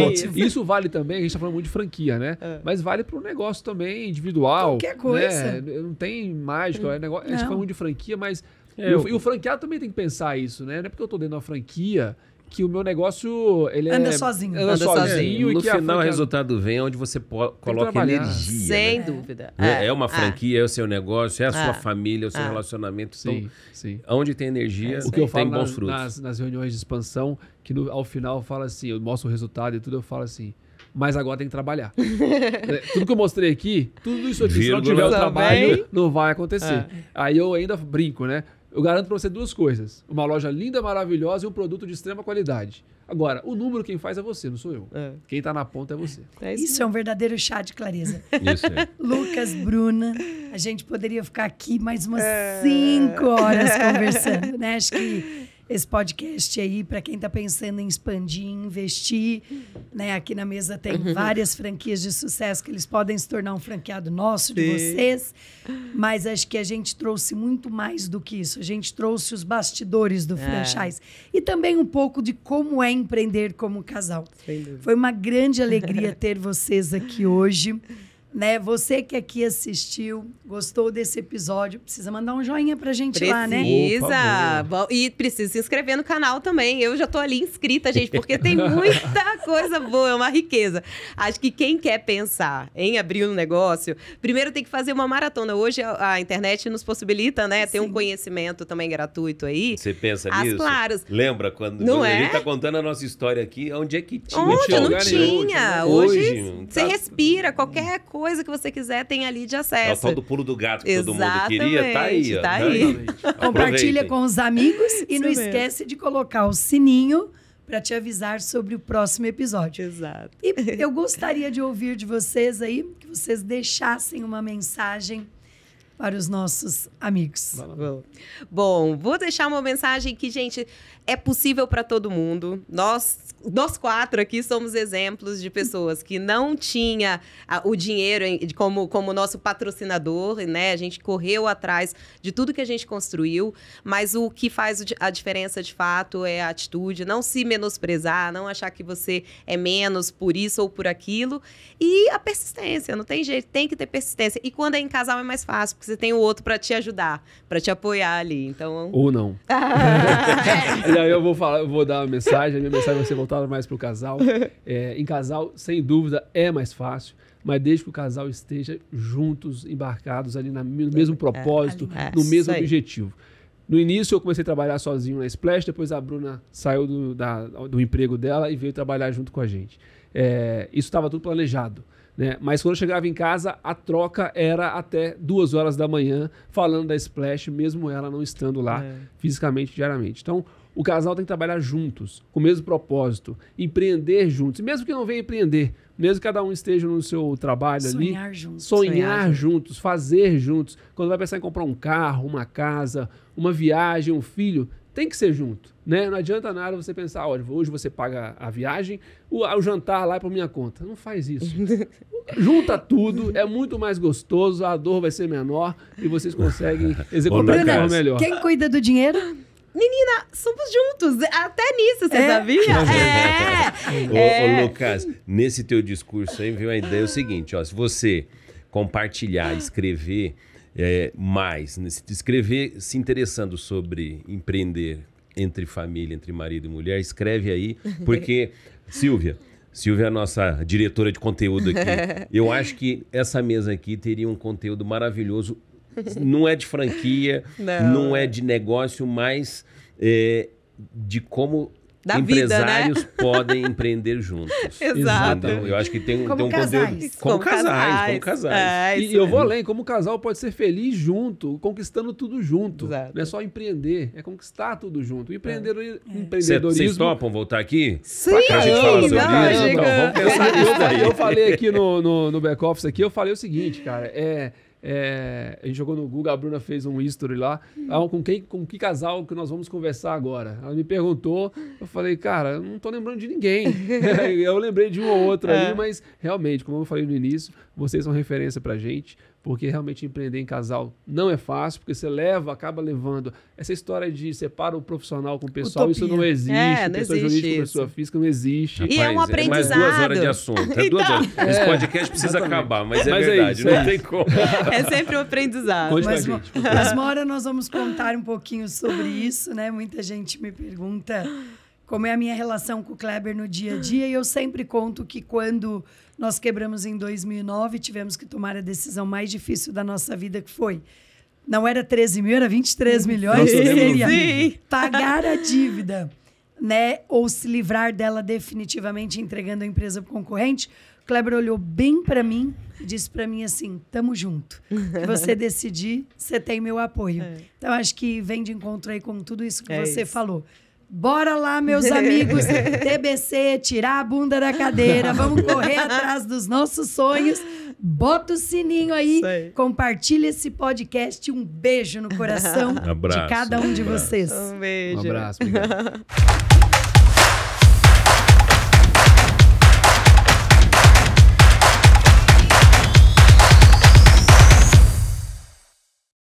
Ótimo. Isso vale também, a gente tá falando muito de franquia, né? Mas vale para um negócio também individual. Qualquer coisa. Né? Não tem mágica. A gente fala muito de franquia, mas... E o franqueado também tem que pensar isso, né? Não é porque eu tô dentro de uma franquia que o meu negócio... Ele anda sozinho. Anda sozinho. No e que final, o resultado vem onde você coloca energia. Sem né? dúvida. É uma franquia, é o seu negócio, é a sua família, é o seu relacionamento. Então, sim. onde tem energia, o que eu tem falo bons frutos. nas reuniões de expansão, que ao final eu falo assim, eu mostro o resultado e tudo, eu falo assim, mas agora tem que trabalhar. Tudo que eu mostrei aqui, tudo isso aqui, se não tiver o trabalho, não vai acontecer. Aí eu ainda brinco, né? Eu garanto pra você 2 coisas. Uma loja linda, maravilhosa e um produto de extrema qualidade. Agora, o número quem faz é você, não sou eu. Quem tá na ponta é você. Isso é um verdadeiro chá de clareza. Isso é. Lucas, Bruna, a gente poderia ficar aqui mais umas 5 horas conversando, né? Acho que esse podcast aí para quem está pensando em expandir, investir, né? Aqui na mesa tem várias franquias de sucesso que eles podem se tornar um franqueado nosso, de vocês, mas acho que a gente trouxe muito mais do que isso. A gente trouxe os bastidores do franchise e também um pouco de como é empreender como casal. Foi uma grande alegria ter vocês aqui hoje. Né? Você que aqui assistiu, gostou desse episódio, precisa mandar um joinha pra gente lá, né? Precisa! E precisa se inscrever no canal também. Eu já tô ali inscrita, gente, porque tem muita coisa boa, é uma riqueza. Acho que quem quer pensar em abrir um negócio, primeiro tem que fazer uma maratona. Hoje a internet nos possibilita, né? Ter um conhecimento também gratuito aí. Você pensa nisso? Claras. Lembra quando Não a é? gente tá contando a nossa história aqui? Onde é que tinha? Onde? Não lugar nenhum. tinha. Hoje você respira, qualquer coisa que você quiser tem ali de É o acesso. tal do pulo do gato que todo mundo queria. Tá aí. Tá aí. Compartilha com os amigos e não mesmo. esquece de colocar o sininho para te avisar sobre o próximo episódio. Exato. E eu gostaria de ouvir de vocês aí, que vocês deixassem uma mensagem para os nossos amigos. Bom, vou deixar uma mensagem que, gente, é possível para todo mundo. Nós 4 aqui somos exemplos de pessoas que não tinha o dinheiro como nosso patrocinador, né? A gente correu atrás de tudo que a gente construiu, mas o que faz a diferença de fato é a atitude, não se menosprezar, não achar que você é menos por isso ou por aquilo, e a persistência, não tem jeito, tem que ter persistência. E quando é em casal é mais fácil, porque você tem o outro para te ajudar, para te apoiar ali. Então... Ou não. E aí eu vou dar uma mensagem, a minha mensagem vai ser voltada mais para o casal. Em casal, sem dúvida, é mais fácil, mas desde que o casal esteja juntos, embarcados ali no mesmo propósito, no mesmo objetivo. No início, eu comecei a trabalhar sozinho na Splash, depois a Bruna saiu do emprego dela e veio trabalhar junto com a gente. Isso estava tudo planejado. Né? Mas quando eu chegava em casa, a troca era até 2 horas da manhã, falando da Splash, mesmo ela não estando lá fisicamente, diariamente. Então, o casal tem que trabalhar juntos, com o mesmo propósito, empreender juntos. E mesmo que não venha empreender, mesmo que cada um esteja no seu trabalho ali, sonhar juntos, fazer juntos. Quando vai pensar em comprar um carro, uma casa, uma viagem, um filho, tem que ser junto. Né? Não adianta nada você pensar, olha, hoje você paga a viagem, o jantar lá é por minha conta. Não faz isso. Junta tudo, é muito mais gostoso, a dor vai ser menor e vocês conseguem executar de forma melhor. Quem cuida do dinheiro? Menina, somos juntos. Até nisso, você sabia? Ô, Lucas, nesse teu discurso aí veio a ideia, é o seguinte, ó, se você compartilhar, escrever mais, escrever se interessando sobre empreender entre família, entre marido e mulher, escreve aí, porque Silvia é a nossa diretora de conteúdo aqui. Eu acho que essa mesa aqui teria um conteúdo maravilhoso. Não é de franquia, não é de negócio, mas de como da empresários vida, né? podem empreender juntos. Exato. Então, eu acho que tem um conteúdo... Como casais. E eu vou além, como casal pode ser feliz junto, conquistando tudo junto. Exato. Não é só empreender, é conquistar tudo junto. O empreendedorismo... Vocês topam voltar aqui? Sim, pra gente falar sobre isso? então, Vamos pensar nisso daí. Eu falei aqui no back-office aqui, eu falei o seguinte, cara, a gente jogou no Google, a Bruna fez um history lá, com que casal que nós vamos conversar agora? Ela me perguntou, eu falei, cara, eu não tô lembrando de ninguém. Eu lembrei de um ou outro ali, mas realmente, como eu falei no início, vocês são referência pra gente, porque realmente empreender em casal não é fácil, porque você acaba levando essa história de separa o profissional com o pessoal, Utopia. isso não existe, Não pessoa existe jurídica com pessoa física não existe. E é um Rapaz, mais aprendizado. 2 horas de assunto. Duas horas. Esse podcast precisa acabar, mas é verdade, isso, não tem como. É sempre um aprendizado. Conte pra Mas, gente. mas uma hora nós vamos contar um pouquinho sobre isso, né? Muita gente me pergunta como é a minha relação com o Kleber no dia a dia, e eu sempre conto que quando nós quebramos em 2009, tivemos que tomar a decisão mais difícil da nossa vida, que foi, não era 13 mil, era 23 milhões, Nossa, eu lembro seria do vídeo. pagar a dívida, né? Ou se livrar dela definitivamente entregando a empresa para o concorrente. O Kleber olhou bem para mim e disse para mim assim, tamo junto. Se você decidir, você tem meu apoio. Então, acho que vem de encontro aí com tudo isso que você falou. Bora lá, meus amigos, TBC, tirar a bunda da cadeira, vamos correr atrás dos nossos sonhos. Bota o sininho aí, compartilha esse podcast. Um beijo no coração de cada um de vocês. Um beijo. Um abraço, obrigado.